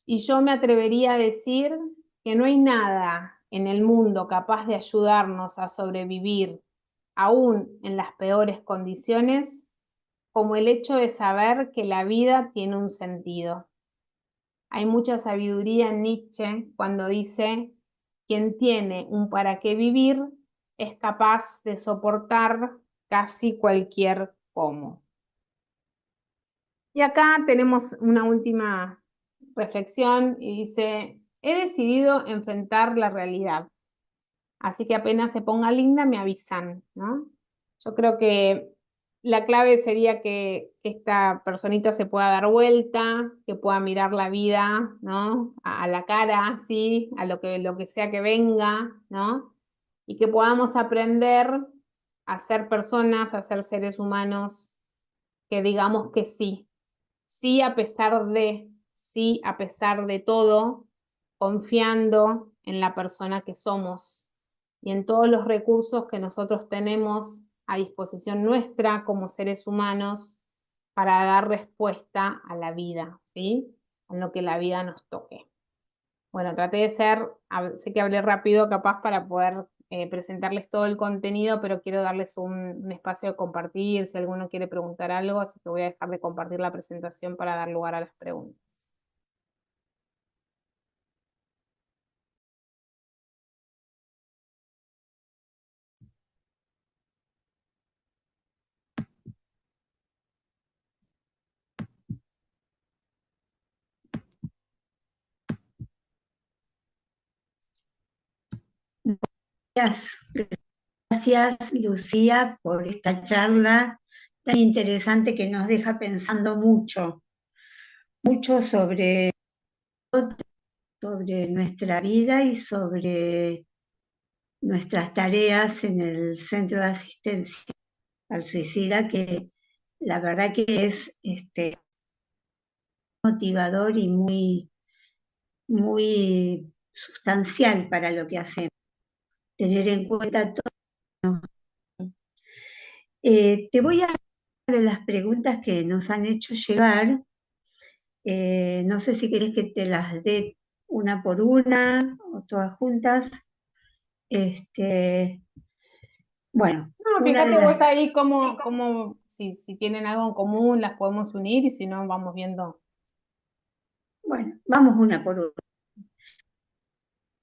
y yo me atrevería a decir que no hay nada en el mundo capaz de ayudarnos a sobrevivir, aún en las peores condiciones, como el hecho de saber que la vida tiene un sentido. Hay mucha sabiduría en Nietzsche cuando dice, quien tiene un para qué vivir es capaz de soportar casi cualquier cómo. Y acá tenemos una última reflexión y dice, he decidido enfrentar la realidad, así que apenas se ponga linda me avisan, ¿no? Yo creo que la clave sería que esta personita se pueda dar vuelta, que pueda mirar la vida, ¿no? A la cara, ¿sí? A lo que sea que venga, ¿no? Y que podamos aprender a ser personas, a ser seres humanos, que digamos que sí, sí a pesar de, sí a pesar de todo, confiando en la persona que somos y en todos los recursos que nosotros tenemos a disposición nuestra como seres humanos para dar respuesta a la vida, ¿sí? En lo que la vida nos toque. Bueno, traté de ser, sé que hablé rápido capaz para poder presentarles todo el contenido, pero quiero darles un espacio de compartir, si alguno quiere preguntar algo, así que voy a dejar de compartir la presentación para dar lugar a las preguntas. Gracias, gracias Lucía por esta charla tan interesante que nos deja pensando mucho, mucho sobre nuestra vida y sobre nuestras tareas en el Centro de Asistencia al Suicida, que la verdad que es motivador y muy sustancial para lo que hacemos. Tener en cuenta todo. Te voy a de las preguntas que nos han hecho llegar. No sé si querés que te las dé una por una o todas juntas. Bueno, No, una de fíjate vos las... ahí cómo si tienen algo en común las podemos unir y si no vamos viendo. Bueno, vamos una por una.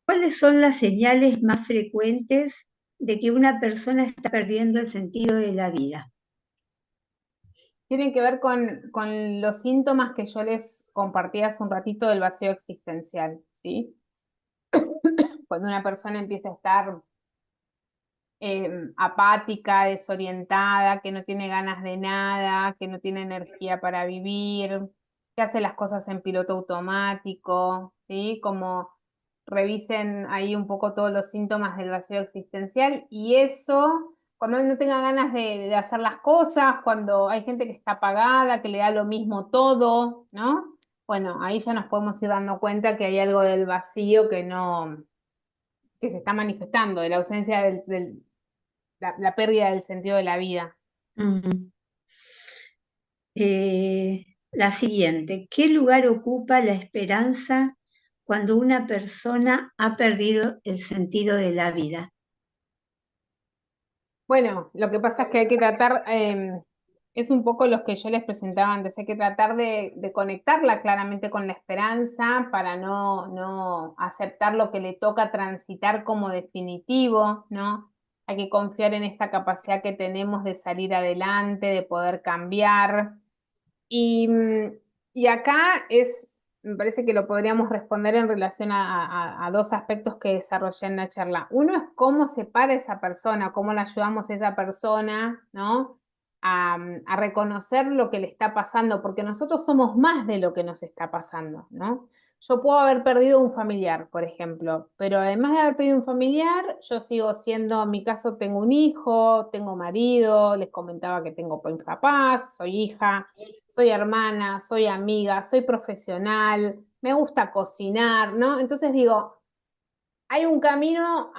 ¿Cuáles son las señales más frecuentes de que una persona está perdiendo el sentido de la vida? Tienen que ver con los síntomas que yo les compartí hace un ratito del vacío existencial, ¿sí? Cuando una persona empieza a estar apática, desorientada, que no tiene ganas de nada, que no tiene energía para vivir, que hace las cosas en piloto automático, ¿sí? Como revisen ahí un poco todos los síntomas del vacío existencial y eso, cuando no tenga ganas de hacer las cosas, cuando hay gente que está apagada, que le da lo mismo todo, ¿no? Bueno, ahí ya nos podemos ir dando cuenta que hay algo del vacío que no, que se está manifestando, de la ausencia la pérdida del sentido de la vida. Mm. La siguiente, ¿qué lugar ocupa la esperanza cuando una persona ha perdido el sentido de la vida? Bueno, lo que pasa es que hay que tratar, es un poco los que yo les presentaba antes, hay que tratar de conectarla claramente con la esperanza para no aceptar lo que le toca transitar como definitivo, ¿no? hay que confiar en esta capacidad que tenemos de salir adelante, de poder cambiar. Y, y acá me parece que lo podríamos responder en relación a dos aspectos que desarrollé en la charla. Uno es cómo se para esa persona, cómo le ayudamos a esa persona, ¿no? A reconocer lo que le está pasando, porque nosotros somos más de lo que nos está pasando, ¿no? Yo puedo haber perdido un familiar, por ejemplo, pero además de haber perdido un familiar, yo sigo siendo, en mi caso tengo un hijo, tengo marido, les comentaba que tengo papás, soy hija, soy hermana, soy amiga, soy profesional, me gusta cocinar, ¿no? Entonces digo, hay un camino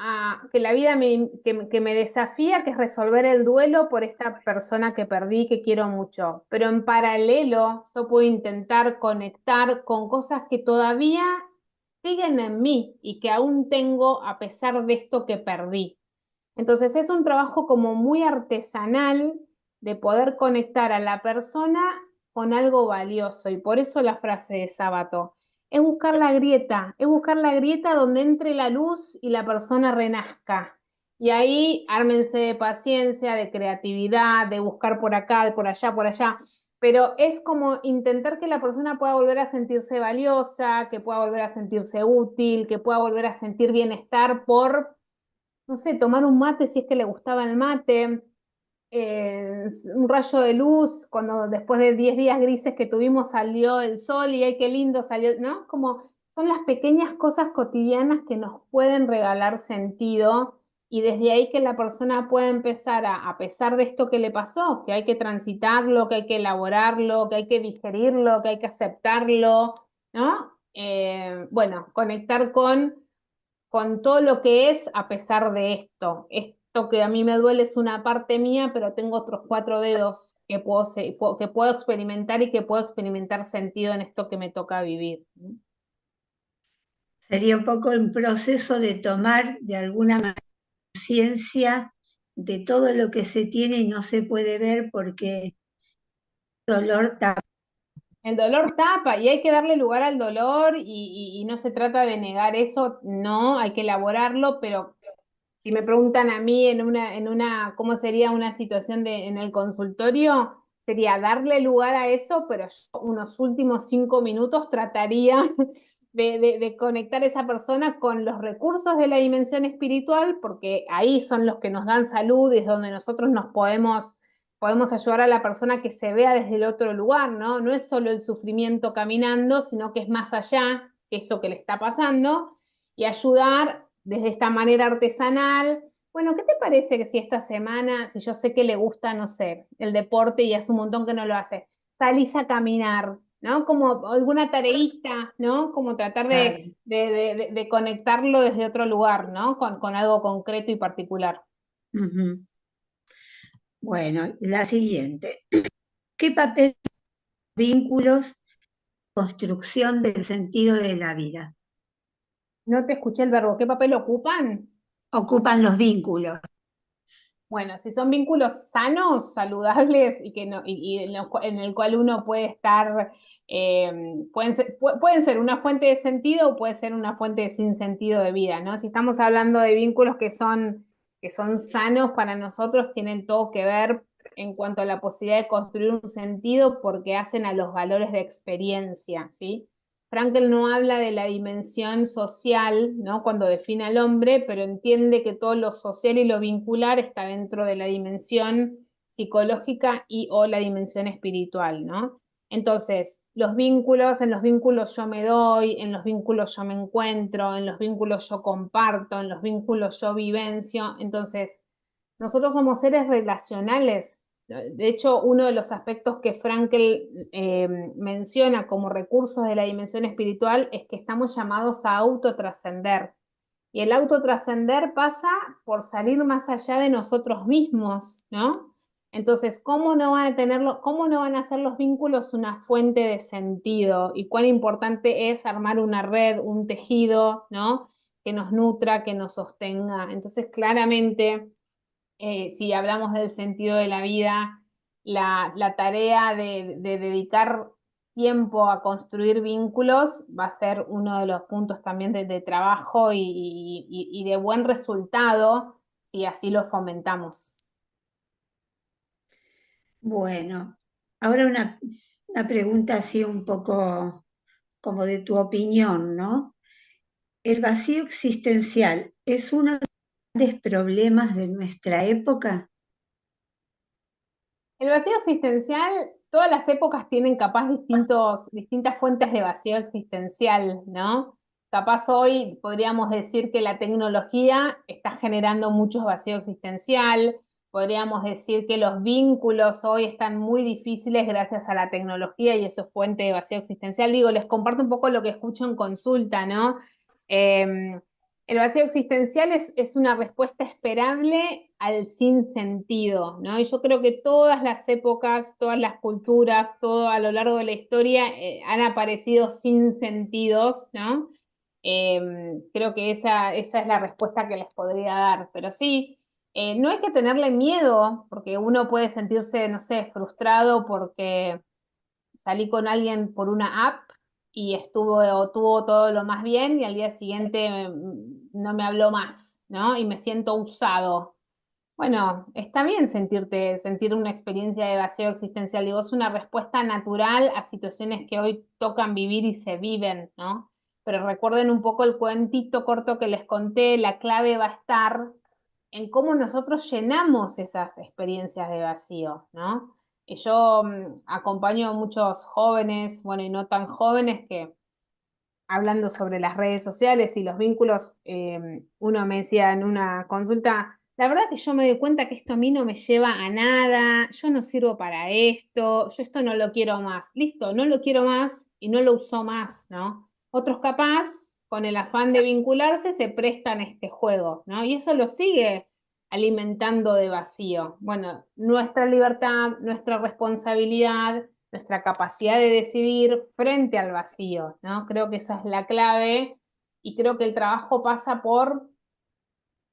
que la vida que me desafía, que es resolver el duelo por esta persona que perdí, que quiero mucho. Pero en paralelo, yo puedo intentar conectar con cosas que todavía siguen en mí y que aún tengo a pesar de esto que perdí. Entonces es un trabajo como muy artesanal de poder conectar a la persona con algo valioso y por eso la frase de Sábato. Es buscar la grieta donde entre la luz y la persona renazca. Y ahí ármense de paciencia, de creatividad, de buscar por acá, por allá, por allá. Pero es como intentar que la persona pueda volver a sentirse valiosa, que pueda volver a sentirse útil, que pueda volver a sentir bienestar por no sé, tomar un mate si es que le gustaba el mate, un rayo de luz, cuando después de 10 días grises que tuvimos salió el sol y ay, qué lindo salió, ¿no? Como son las pequeñas cosas cotidianas que nos pueden regalar sentido y desde ahí que la persona pueda empezar a pesar de esto que le pasó, que hay que transitarlo, que hay que elaborarlo, que hay que digerirlo, que hay que aceptarlo, ¿no? Bueno, conectar con todo lo que es a pesar de esto. Esto que a mí me duele es una parte mía, pero tengo otros 4 dedos que puedo experimentar y que puedo experimentar sentido en esto que me toca vivir. Sería un poco el proceso de tomar de alguna manera conciencia de todo lo que se tiene y no se puede ver porque el dolor tapa. El dolor tapa y hay que darle lugar al dolor y no se trata de negar eso, no, hay que elaborarlo, pero si me preguntan a mí ¿cómo sería una situación en el consultorio? Sería darle lugar a eso, pero yo unos últimos 5 minutos trataría de conectar a esa persona con los recursos de la dimensión espiritual, porque ahí son los que nos dan salud y es donde nosotros podemos ayudar a la persona que se vea desde el otro lugar, ¿no? No es solo el sufrimiento caminando, sino que es más allá que eso que le está pasando y ayudar desde esta manera artesanal. Bueno, ¿qué te parece que si esta semana, si yo sé que le gusta, no sé, el deporte y hace un montón que no lo hace, salís a caminar, ¿no? Como alguna tareita, ¿no? Como tratar de conectarlo desde otro lugar, ¿no? Con algo concreto y particular. Ujú. Bueno, la siguiente. ¿Qué papel vínculos construcción del sentido de la vida? No te escuché el verbo. ¿Qué papel ocupan? Ocupan los vínculos. Bueno, si son vínculos sanos, saludables y que no, y en el cual uno puede estar, pueden ser una fuente de sentido o puede ser una fuente de sin sentido de vida, ¿no? Si estamos hablando de vínculos que son sanos para nosotros, tienen todo que ver en cuanto a la posibilidad de construir un sentido porque hacen a los valores de experiencia, ¿sí? Frankel no habla de la dimensión social, ¿no? Cuando define al hombre, pero entiende que todo lo social y lo vincular está dentro de la dimensión psicológica y o la dimensión espiritual, ¿no? Entonces, en los vínculos yo me doy, en los vínculos yo me encuentro, en los vínculos yo comparto, en los vínculos yo vivencio. Entonces, nosotros somos seres relacionales. De hecho, uno de los aspectos que Frankel menciona como recursos de la dimensión espiritual es que estamos llamados a autotrascender. Y el autotrascender pasa por salir más allá de nosotros mismos, ¿no? Entonces, cómo no van a ser los vínculos una fuente de sentido? Y cuán importante es armar una red, un tejido, ¿no? Que nos nutra, que nos sostenga. Entonces, claramente si hablamos del sentido de la vida, la tarea de dedicar tiempo a construir vínculos va a ser uno de los puntos también de trabajo y de buen resultado si así lo fomentamos. Bueno, ahora una pregunta así un poco como de tu opinión, ¿no? ¿El vacío existencial es uno de los grandes problemas de nuestra época? El vacío existencial, todas las épocas tienen capaz distintas fuentes de vacío existencial, ¿no? Capaz hoy podríamos decir que la tecnología está generando mucho vacío existencial, podríamos decir que los vínculos hoy están muy difíciles gracias a la tecnología y eso es fuente de vacío existencial. Digo, les comparto un poco lo que escucho en consulta, ¿no? Eh, el vacío existencial es una respuesta esperable al sinsentido, ¿no? Y yo creo que todas las épocas, todas las culturas, todo a lo largo de la historia han aparecido sinsentidos, ¿no? Creo que esa es la respuesta que les podría dar. Pero sí, no hay que tenerle miedo, porque uno puede sentirse, no sé, frustrado porque salí con alguien por una app y tuvo todo lo más bien y al día siguiente no me habló más, ¿no? Y me siento usado. Bueno, está bien sentir una experiencia de vacío existencial. Digo, es una respuesta natural a situaciones que hoy tocan vivir y se viven, ¿no? Pero recuerden un poco el cuentito corto que les conté, la clave va a estar en cómo nosotros llenamos esas experiencias de vacío, ¿no? Y yo acompaño a muchos jóvenes, bueno, y no tan jóvenes que hablando sobre las redes sociales y los vínculos, uno me decía en una consulta, la verdad que yo me doy cuenta que esto a mí no me lleva a nada, yo no sirvo para esto, yo esto no lo quiero más. Listo, no lo quiero más y no lo uso más, ¿no? Otros capaz, con el afán de vincularse, se prestan a este juego, ¿no? Y eso lo sigue alimentando de vacío. Bueno, nuestra libertad, nuestra responsabilidad, nuestra capacidad de decidir frente al vacío, ¿no? Creo que esa es la clave y creo que el trabajo pasa por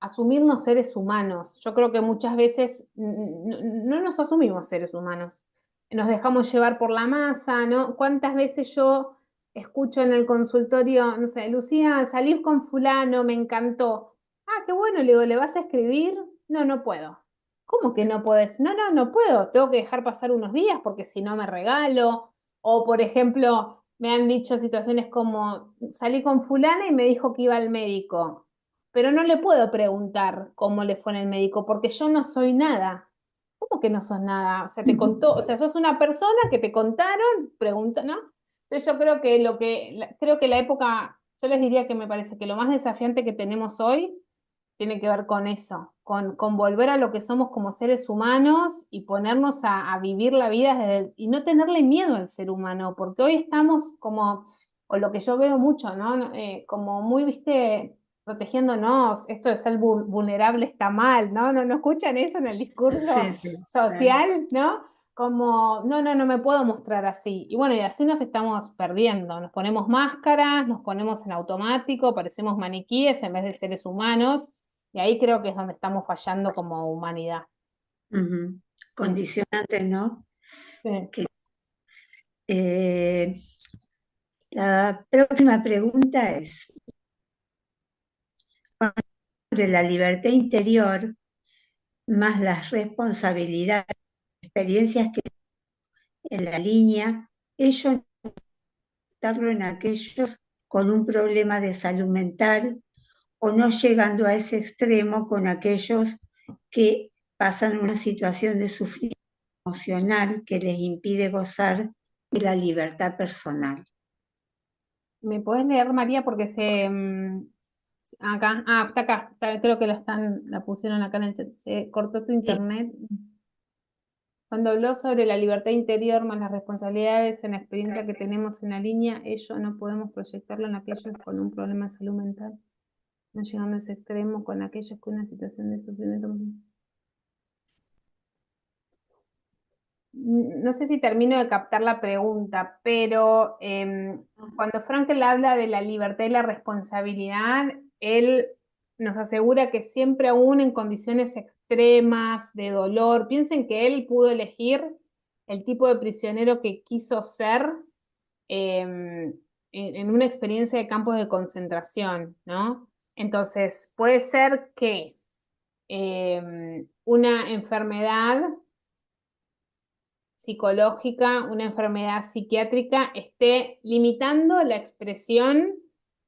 asumirnos seres humanos. Yo creo que muchas veces no nos asumimos seres humanos, nos dejamos llevar por la masa, ¿no? ¿Cuántas veces yo escucho en el consultorio, no sé, Lucía, salís con fulano, me encantó. Ah, qué bueno, le digo, ¿le vas a escribir? No, no puedo. ¿Cómo que no podés? No, no, no puedo. Tengo que dejar pasar unos días porque si no me regalo. O, por ejemplo, me han dicho situaciones como salí con fulana y me dijo que iba al médico, pero no le puedo preguntar cómo le fue en el médico porque yo no soy nada. ¿Cómo que no sos nada? O sea, te contó, o sea, sos una persona que te contaron, pregunta, ¿no? Entonces yo creo que creo que la época, yo les diría que me parece que lo más desafiante que tenemos hoy tiene que ver con eso, con volver a lo que somos como seres humanos y ponernos a vivir la vida y no tenerle miedo al ser humano, porque hoy estamos como, o lo que yo veo mucho, ¿no? Como muy, viste, protegiéndonos, esto de ser vulnerable está mal, ¿no? ¿No escuchan eso en el Sí, discurso sí, claro. social, ¿no? Como, no me puedo mostrar así. Y bueno, y así nos estamos perdiendo. Nos ponemos máscaras, nos ponemos en automático, parecemos maniquíes en vez de seres humanos. Y ahí creo que es donde estamos fallando como humanidad. Ujú. Mm, Condicionantes, ¿no? sí. Que, eh, la próxima pregunta es sobre la libertad interior más las responsabilidades, experiencias que en la línea, ello estarlo en aquellos con un problema de salud mental o no llegando a ese extremo con aquellos que pasan una situación de sufrimiento emocional que les impide gozar de la libertad personal. ¿Me podés leer, María? Porque acá, está acá, creo que la pusieron acá en el chat. Se cortó tu Sí, internet. Cuando habló sobre la libertad interior más las responsabilidades en la experiencia que tenemos en la línea, ello no podemos proyectarlo en aquellos con un problema de salud mental, no llegando a ese extremo con aquellos con una situación de sufrimiento. No sé si termino de captar la pregunta, pero cuando Frankel habla de la libertad y la responsabilidad, él nos asegura que siempre aún en condiciones extremas de dolor, piensen que él pudo elegir el tipo de prisionero que quiso ser en una experiencia de campos de concentración, ¿no? Entonces, puede ser que una enfermedad psicológica, una enfermedad psiquiátrica esté limitando la expresión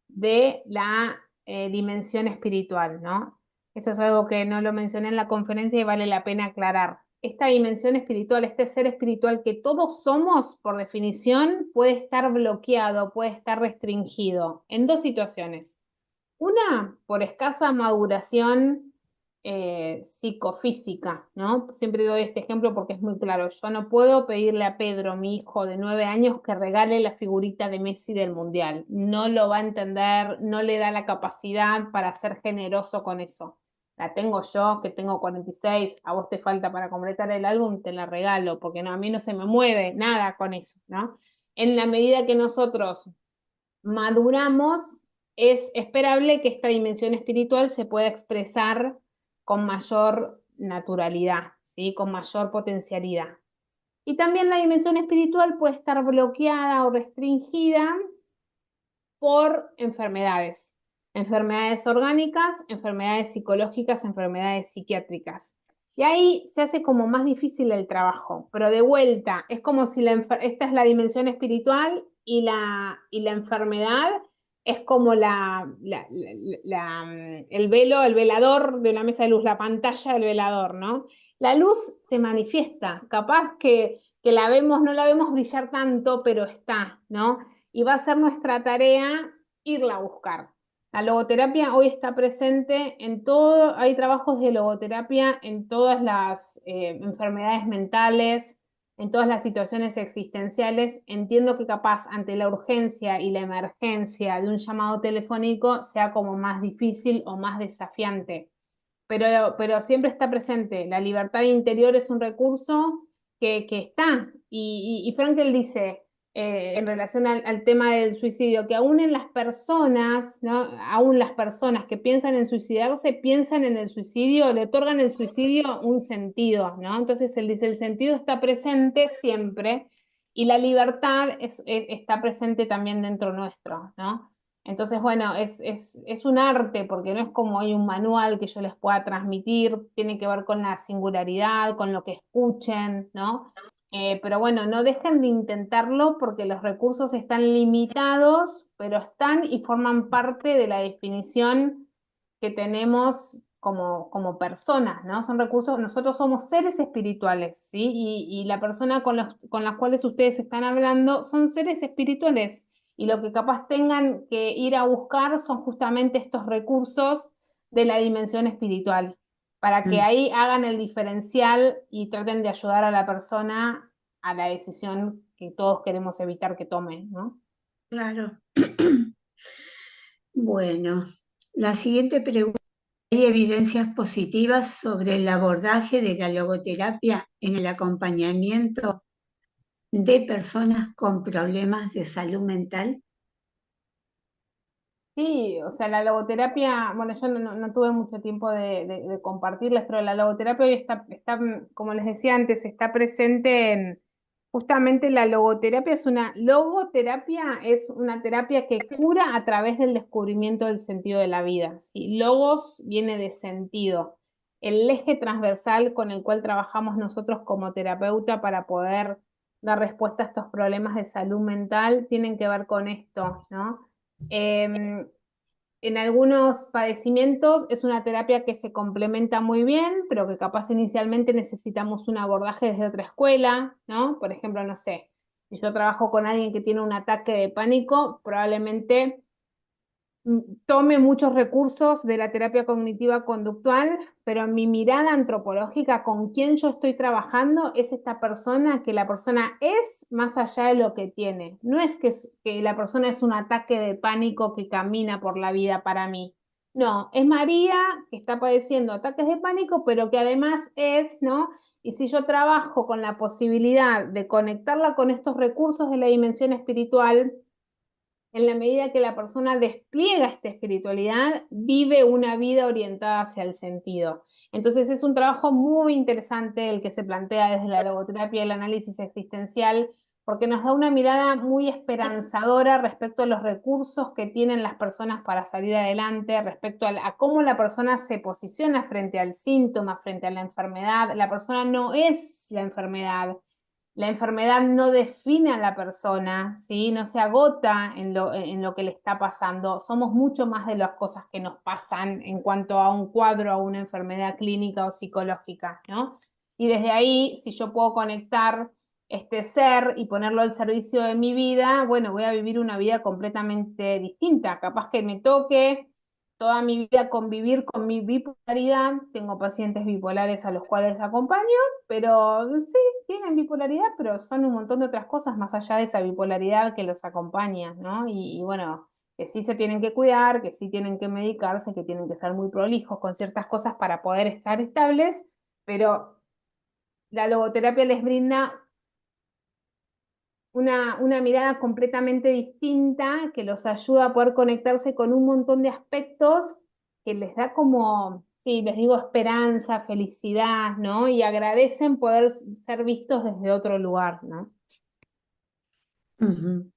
de la dimensión espiritual, ¿no? Esto es algo que no lo mencioné en la conferencia y vale la pena aclarar. Esta dimensión espiritual, este ser espiritual que todos somos, por definición, puede estar bloqueado, puede estar restringido en dos situaciones. Una, por escasa maduración psicofísica, ¿no? Siempre doy este ejemplo porque es muy claro. Yo no puedo pedirle a Pedro, mi hijo de 9 años, que regale la figurita de Messi del Mundial. No lo va a entender, no le da la capacidad para ser generoso con eso. La tengo yo, que tengo 46, a vos te falta para completar el álbum, te la regalo, porque no, a mí no se me mueve nada con eso, ¿no? En la medida que nosotros maduramos, es esperable que esta dimensión espiritual se pueda expresar con mayor naturalidad, ¿sí? Con mayor potencialidad. Y también la dimensión espiritual puede estar bloqueada o restringida por enfermedades, enfermedades orgánicas, enfermedades psicológicas, enfermedades psiquiátricas. Y ahí se hace como más difícil el trabajo, pero de vuelta, es como si esta es la dimensión espiritual y la enfermedad es como el velo, el velador de una mesa de luz, la pantalla del velador, ¿no? La luz se manifiesta, capaz que la vemos, no la vemos brillar tanto, pero está, ¿no? Y va a ser nuestra tarea irla a buscar. La logoterapia hoy está presente en todo, hay trabajos de logoterapia en todas las enfermedades mentales, en todas las situaciones existenciales. Entiendo que capaz ante la urgencia y la emergencia de un llamado telefónico sea como más difícil o más desafiante, pero siempre está presente. La libertad interior es un recurso que está. Y Frankel dice, en relación al tema del suicidio, que aún en las personas, ¿no? Aún las personas que piensan en suicidarse, piensan en el suicidio, le otorgan el suicidio un sentido, ¿no? Entonces él dice, el sentido está presente siempre y la libertad está presente también dentro nuestro, ¿no? Entonces, bueno, es un arte porque no es como hay un manual que yo les pueda transmitir, tiene que ver con la singularidad, con lo que escuchen, ¿no? Pero bueno, no dejen de intentarlo porque los recursos están limitados, pero están y forman parte de la definición que tenemos como personas, ¿no? Son recursos, nosotros somos seres espirituales, ¿sí? Y la persona con las cuales ustedes están hablando son seres espirituales y lo que capaz tengan que ir a buscar son justamente estos recursos de la dimensión espiritual, para que ahí hagan el diferencial y traten de ayudar a la persona a la decisión que todos queremos evitar que tome, ¿no? Claro. Bueno, la siguiente pregunta. ¿Hay evidencias positivas sobre el abordaje de la logoterapia en el acompañamiento de personas con problemas de salud mental? Sí, o sea, la logoterapia, bueno, yo no tuve mucho tiempo de compartirles, pero la logoterapia hoy está, como les decía antes, está presente en, justamente la logoterapia es una terapia que cura a través del descubrimiento del sentido de la vida, ¿sí? Logos viene de sentido. El eje transversal con el cual trabajamos nosotros como terapeuta para poder dar respuesta a estos problemas de salud mental tienen que ver con esto, ¿no? En algunos padecimientos es una terapia que se complementa muy bien, pero que capaz inicialmente necesitamos un abordaje desde otra escuela, ¿no? Por ejemplo, no sé, si yo trabajo con alguien que tiene un ataque de pánico, probablemente tome muchos recursos de la terapia cognitiva conductual, pero mi mirada antropológica con quién yo estoy trabajando es esta persona, que la persona es más allá de lo que tiene. No es que la persona es un ataque de pánico que camina por la vida para mí. No, es María que está padeciendo ataques de pánico, pero que además es, ¿no? Y si yo trabajo con la posibilidad de conectarla con estos recursos de la dimensión espiritual, en la medida que la persona despliega esta espiritualidad, vive una vida orientada hacia el sentido. Entonces es un trabajo muy interesante el que se plantea desde la logoterapia y el análisis existencial, porque nos da una mirada muy esperanzadora respecto a los recursos que tienen las personas para salir adelante, respecto a cómo la persona se posiciona frente al síntoma, frente a la enfermedad. La persona no es la enfermedad no define a la persona, ¿sí? No se agota en lo que le está pasando. Somos mucho más de las cosas que nos pasan en cuanto a un cuadro, a una enfermedad clínica o psicológica, ¿no? Y desde ahí, si yo puedo conectar este ser y ponerlo al servicio de mi vida, bueno, voy a vivir una vida completamente distinta. Capaz que me toque toda mi vida convivir con mi bipolaridad. Tengo pacientes bipolares a los cuales acompaño, pero sí, tienen bipolaridad, pero son un montón de otras cosas más allá de esa bipolaridad que los acompaña, ¿no? Y bueno, que sí se tienen que cuidar, que sí tienen que medicarse, que tienen que ser muy prolijos con ciertas cosas para poder estar estables, pero la logoterapia les brinda una mirada completamente distinta que los ayuda a poder conectarse con un montón de aspectos que les da como, sí, les digo, esperanza, felicidad, ¿no? Y agradecen poder ser vistos desde otro lugar, ¿no? Ujú.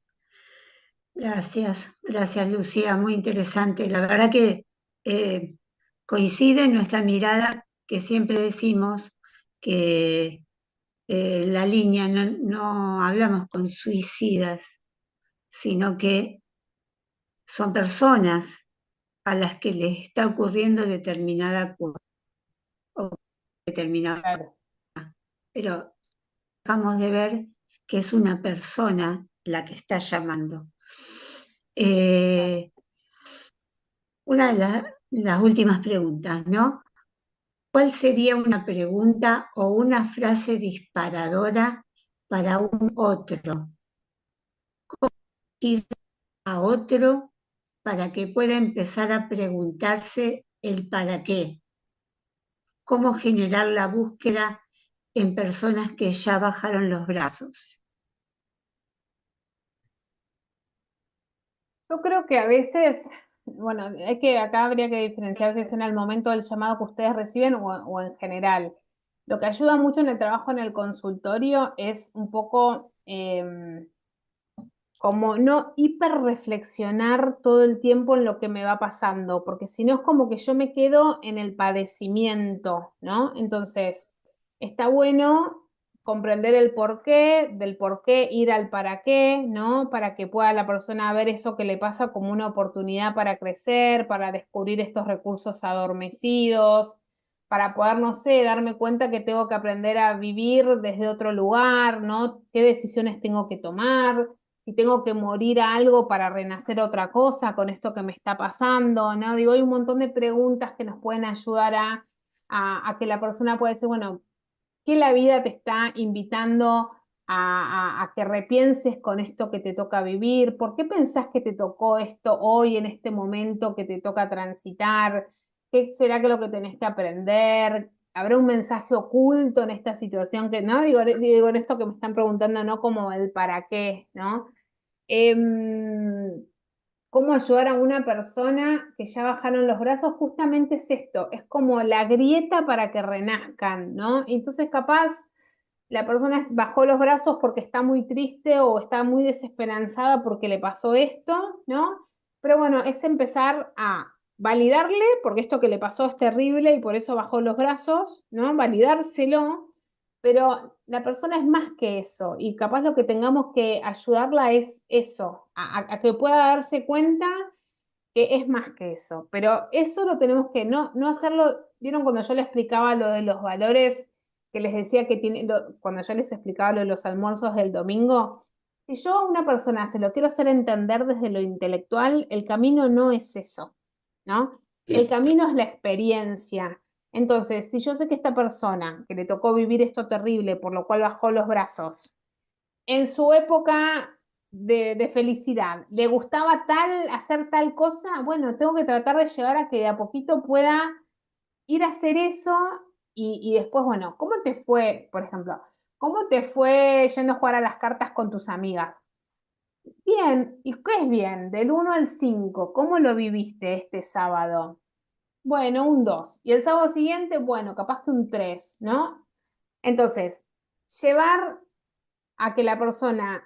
Gracias Lucía, muy interesante. La verdad que eh, coincide en nuestra mirada que siempre decimos que la línea no hablamos con suicidas, sino que son personas a las que les está ocurriendo determinada cosa o determinada, Claro. pero dejamos de ver que es una persona la que está llamando. Eh, una de las últimas preguntas, ¿no? ¿Cuál sería una pregunta o una frase disparadora para un otro? Ir a otro para que pueda empezar a preguntarse el para qué. ¿Cómo generar la búsqueda en personas que ya bajaron los brazos? Yo creo que a veces, bueno, es que acá habría que diferenciar si es en el momento del llamado que ustedes reciben o en general. Lo que ayuda mucho en el trabajo en el consultorio es un poco como no hiperreflexionar todo el tiempo en lo que me va pasando, porque si no es como que yo me quedo en el padecimiento, ¿no? Entonces, está bueno comprender el porqué, del por qué ir al para qué, ¿no? Para que pueda la persona ver eso que le pasa como una oportunidad para crecer, para descubrir estos recursos adormecidos, para poder, no sé, darme cuenta que tengo que aprender a vivir desde otro lugar, ¿no? ¿Qué decisiones tengo que tomar? Si tengo que morir a algo para renacer otra cosa con esto que me está pasando, ¿no? Digo, hay un montón de preguntas que nos pueden ayudar a que la persona pueda decir, bueno, ¿qué la vida te está invitando a que repienses con esto que te toca vivir? ¿Por qué pensás que te tocó esto hoy, en este momento que te toca transitar? ¿Qué será que lo que tenés que aprender? ¿Habrá un mensaje oculto en esta situación que, no? Digo en esto que me están preguntando, ¿no? Como el para qué, ¿no? Em, ¿Cómo ayudar a una persona que ya bajaron los brazos? Justamente es esto, es como la grieta para que renazcan, ¿no? Entonces capaz la persona bajó los brazos porque está muy triste o está muy desesperanzada porque le pasó esto, ¿no? Pero bueno, es empezar a validarle, porque esto que le pasó es terrible y por eso bajó los brazos, ¿no? Validárselo, pero la persona es más que eso y capaz lo que tengamos que ayudarla es eso, a que pueda darse cuenta que es más que eso, pero eso lo tenemos que no hacerlo. ¿Vieron cuando yo les explicaba lo de los valores que les decía que tiene, cuando yo les explicaba lo de los almuerzos del domingo? Si yo a una persona se lo quiero hacer entender desde lo intelectual, el camino no es eso, ¿no? El camino es la experiencia. Entonces, si yo sé que esta persona que le tocó vivir esto terrible, por lo cual bajó los brazos, en su época de felicidad, le gustaba hacer tal cosa, bueno, tengo que tratar de llevar a que de a poquito pueda ir a hacer eso y después, bueno, ¿cómo te fue, por ejemplo, cómo te fue yendo a jugar a las cartas con tus amigas? Bien, ¿y qué es bien? Del 1 al 5, ¿cómo lo viviste este sábado? Bueno, un 2. Y el sábado siguiente, bueno, capaz que un 3, ¿no? Entonces, llevar a que la persona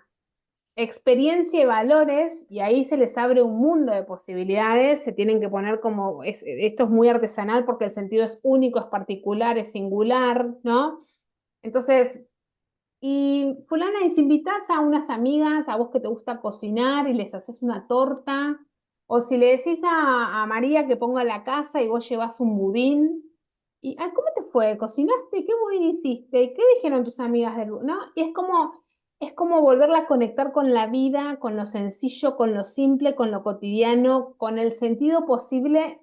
experiencia y valores, y ahí se les abre un mundo de posibilidades, se tienen que poner como, esto es muy artesanal porque el sentido es único, es particular, es singular, ¿no? Entonces, y fulana, y si invitas a unas amigas, a vos que te gusta cocinar y les haces una torta, o si le decís a María que ponga la casa y vos llevas un budín, y ay, ¿cómo te fue? ¿Cocinaste? ¿Qué budín hiciste? ¿Qué dijeron tus amigas del budín? ¿No? Y es como volverla a conectar con la vida, con lo sencillo, con lo simple, con lo cotidiano, con el sentido posible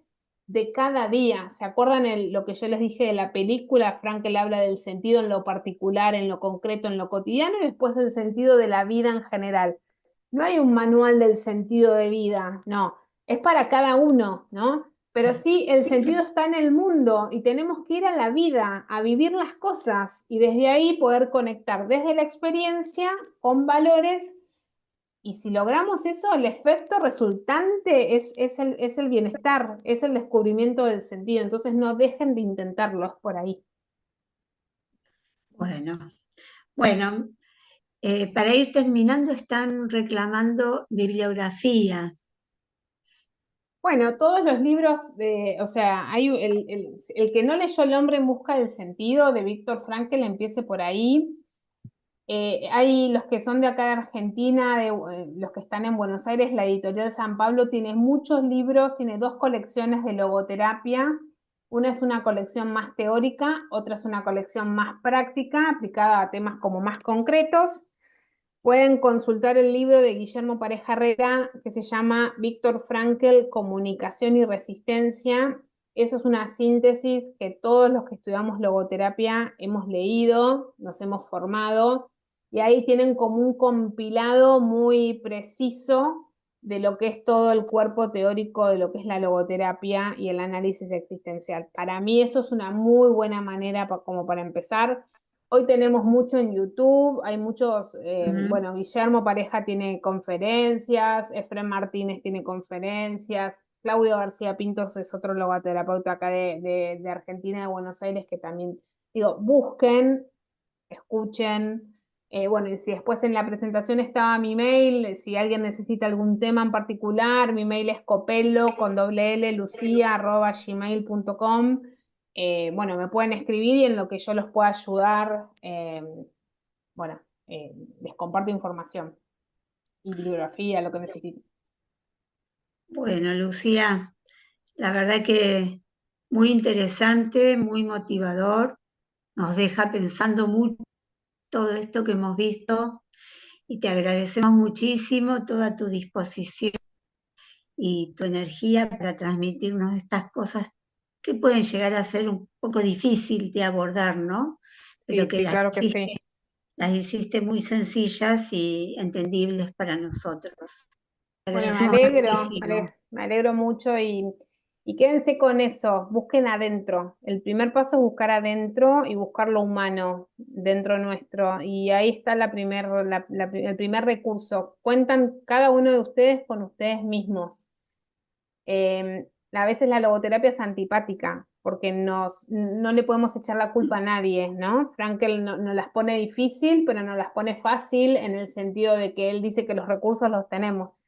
de cada día. ¿Se acuerdan lo que yo les dije de la película? Frankel habla del sentido en lo particular, en lo concreto, en lo cotidiano y después del sentido de la vida en general. No hay un manual del sentido de vida, no, es para cada uno, ¿no? Pero sí, el sentido está en el mundo y tenemos que ir a la vida, a vivir las cosas y desde ahí poder conectar desde la experiencia con valores. Y si logramos eso, el efecto resultante es el bienestar, es el descubrimiento del sentido. Entonces no dejen de intentarlo por ahí. Bueno, bueno, para ir terminando están reclamando bibliografía. Bueno, todos los libros o sea, hay el que no leyó El hombre en busca del sentido de Víctor Frankl, empiece por ahí. Hay los que son de acá de Argentina, los que están en Buenos Aires, la editorial San Pablo tiene muchos libros, tiene 2 colecciones de logoterapia. Una es una colección más teórica, otra es una colección más práctica, aplicada a temas como más concretos. Pueden consultar el libro de Guillermo Pareja Herrera que se llama Víctor Frankl, Comunicación y Resistencia. Eso es una síntesis que todos los que estudiamos logoterapia hemos leído, nos hemos formado, y ahí tienen como un compilado muy preciso de lo que es todo el cuerpo teórico de lo que es la logoterapia y el análisis existencial. Para mí eso es una muy buena manera como para empezar. Hoy tenemos mucho en YouTube, hay muchos, Mm. bueno, Guillermo Pareja tiene conferencias, Efrén Martínez tiene conferencias, Claudio García Pintos es otro logoterapeuta acá de Argentina, de Buenos Aires, que también, digo, busquen, escuchen. Bueno, y si después en la presentación estaba mi mail, si alguien necesita algún tema en particular, mi mail es copelo con doble L, lucia@gmail.com. Bueno, me pueden escribir y en lo que yo los pueda ayudar, bueno, les comparto información y bibliografía, lo que necesiten. Bueno, Lucía, la verdad que muy interesante, muy motivador, nos deja pensando mucho todo esto que hemos visto y te agradecemos muchísimo toda tu disposición y tu energía para transmitirnos estas cosas que pueden llegar a ser un poco difícil de abordar, ¿no? Sí, Pero que sí, claro que sí. las hiciste muy sencillas y entendibles para nosotros. Bueno, Agradecemos muchísimo. me alegro mucho y quédense con eso, busquen adentro. El primer paso es buscar adentro y buscar lo humano dentro nuestro. Y ahí está el primer recurso. Cuentan cada uno de ustedes con ustedes mismos. A veces la logoterapia es antipática porque no le podemos echar la culpa a nadie, ¿no? Frankel no las pone difícil, pero no las pone fácil en el sentido de que él dice que los recursos los tenemos.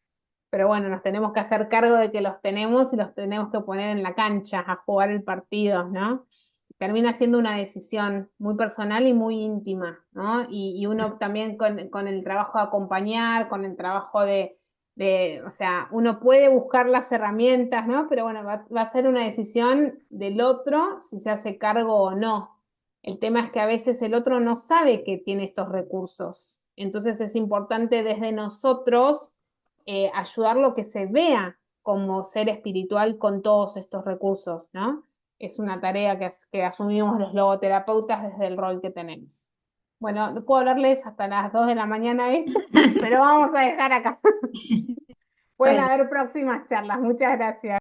Pero bueno, nos tenemos que hacer cargo de que los tenemos y los tenemos que poner en la cancha a jugar el partido, ¿no? Termina siendo una decisión muy personal y muy íntima, ¿no? Y uno también con el trabajo de acompañar, con el trabajo o sea, uno puede buscar las herramientas, ¿no? Pero bueno, va a ser una decisión del otro si se hace cargo o no. El tema es que a veces el otro no sabe que tiene estos recursos. Entonces es importante desde nosotros ayudarlo que se vea como ser espiritual con todos estos recursos, ¿no? Es una tarea que asumimos los logoterapeutas desde el rol que tenemos. Bueno, no puedo hablarles hasta las 2 de la mañana esto, pero vamos a dejar acá. Pueden Bueno. haber próximas charlas. Muchas gracias.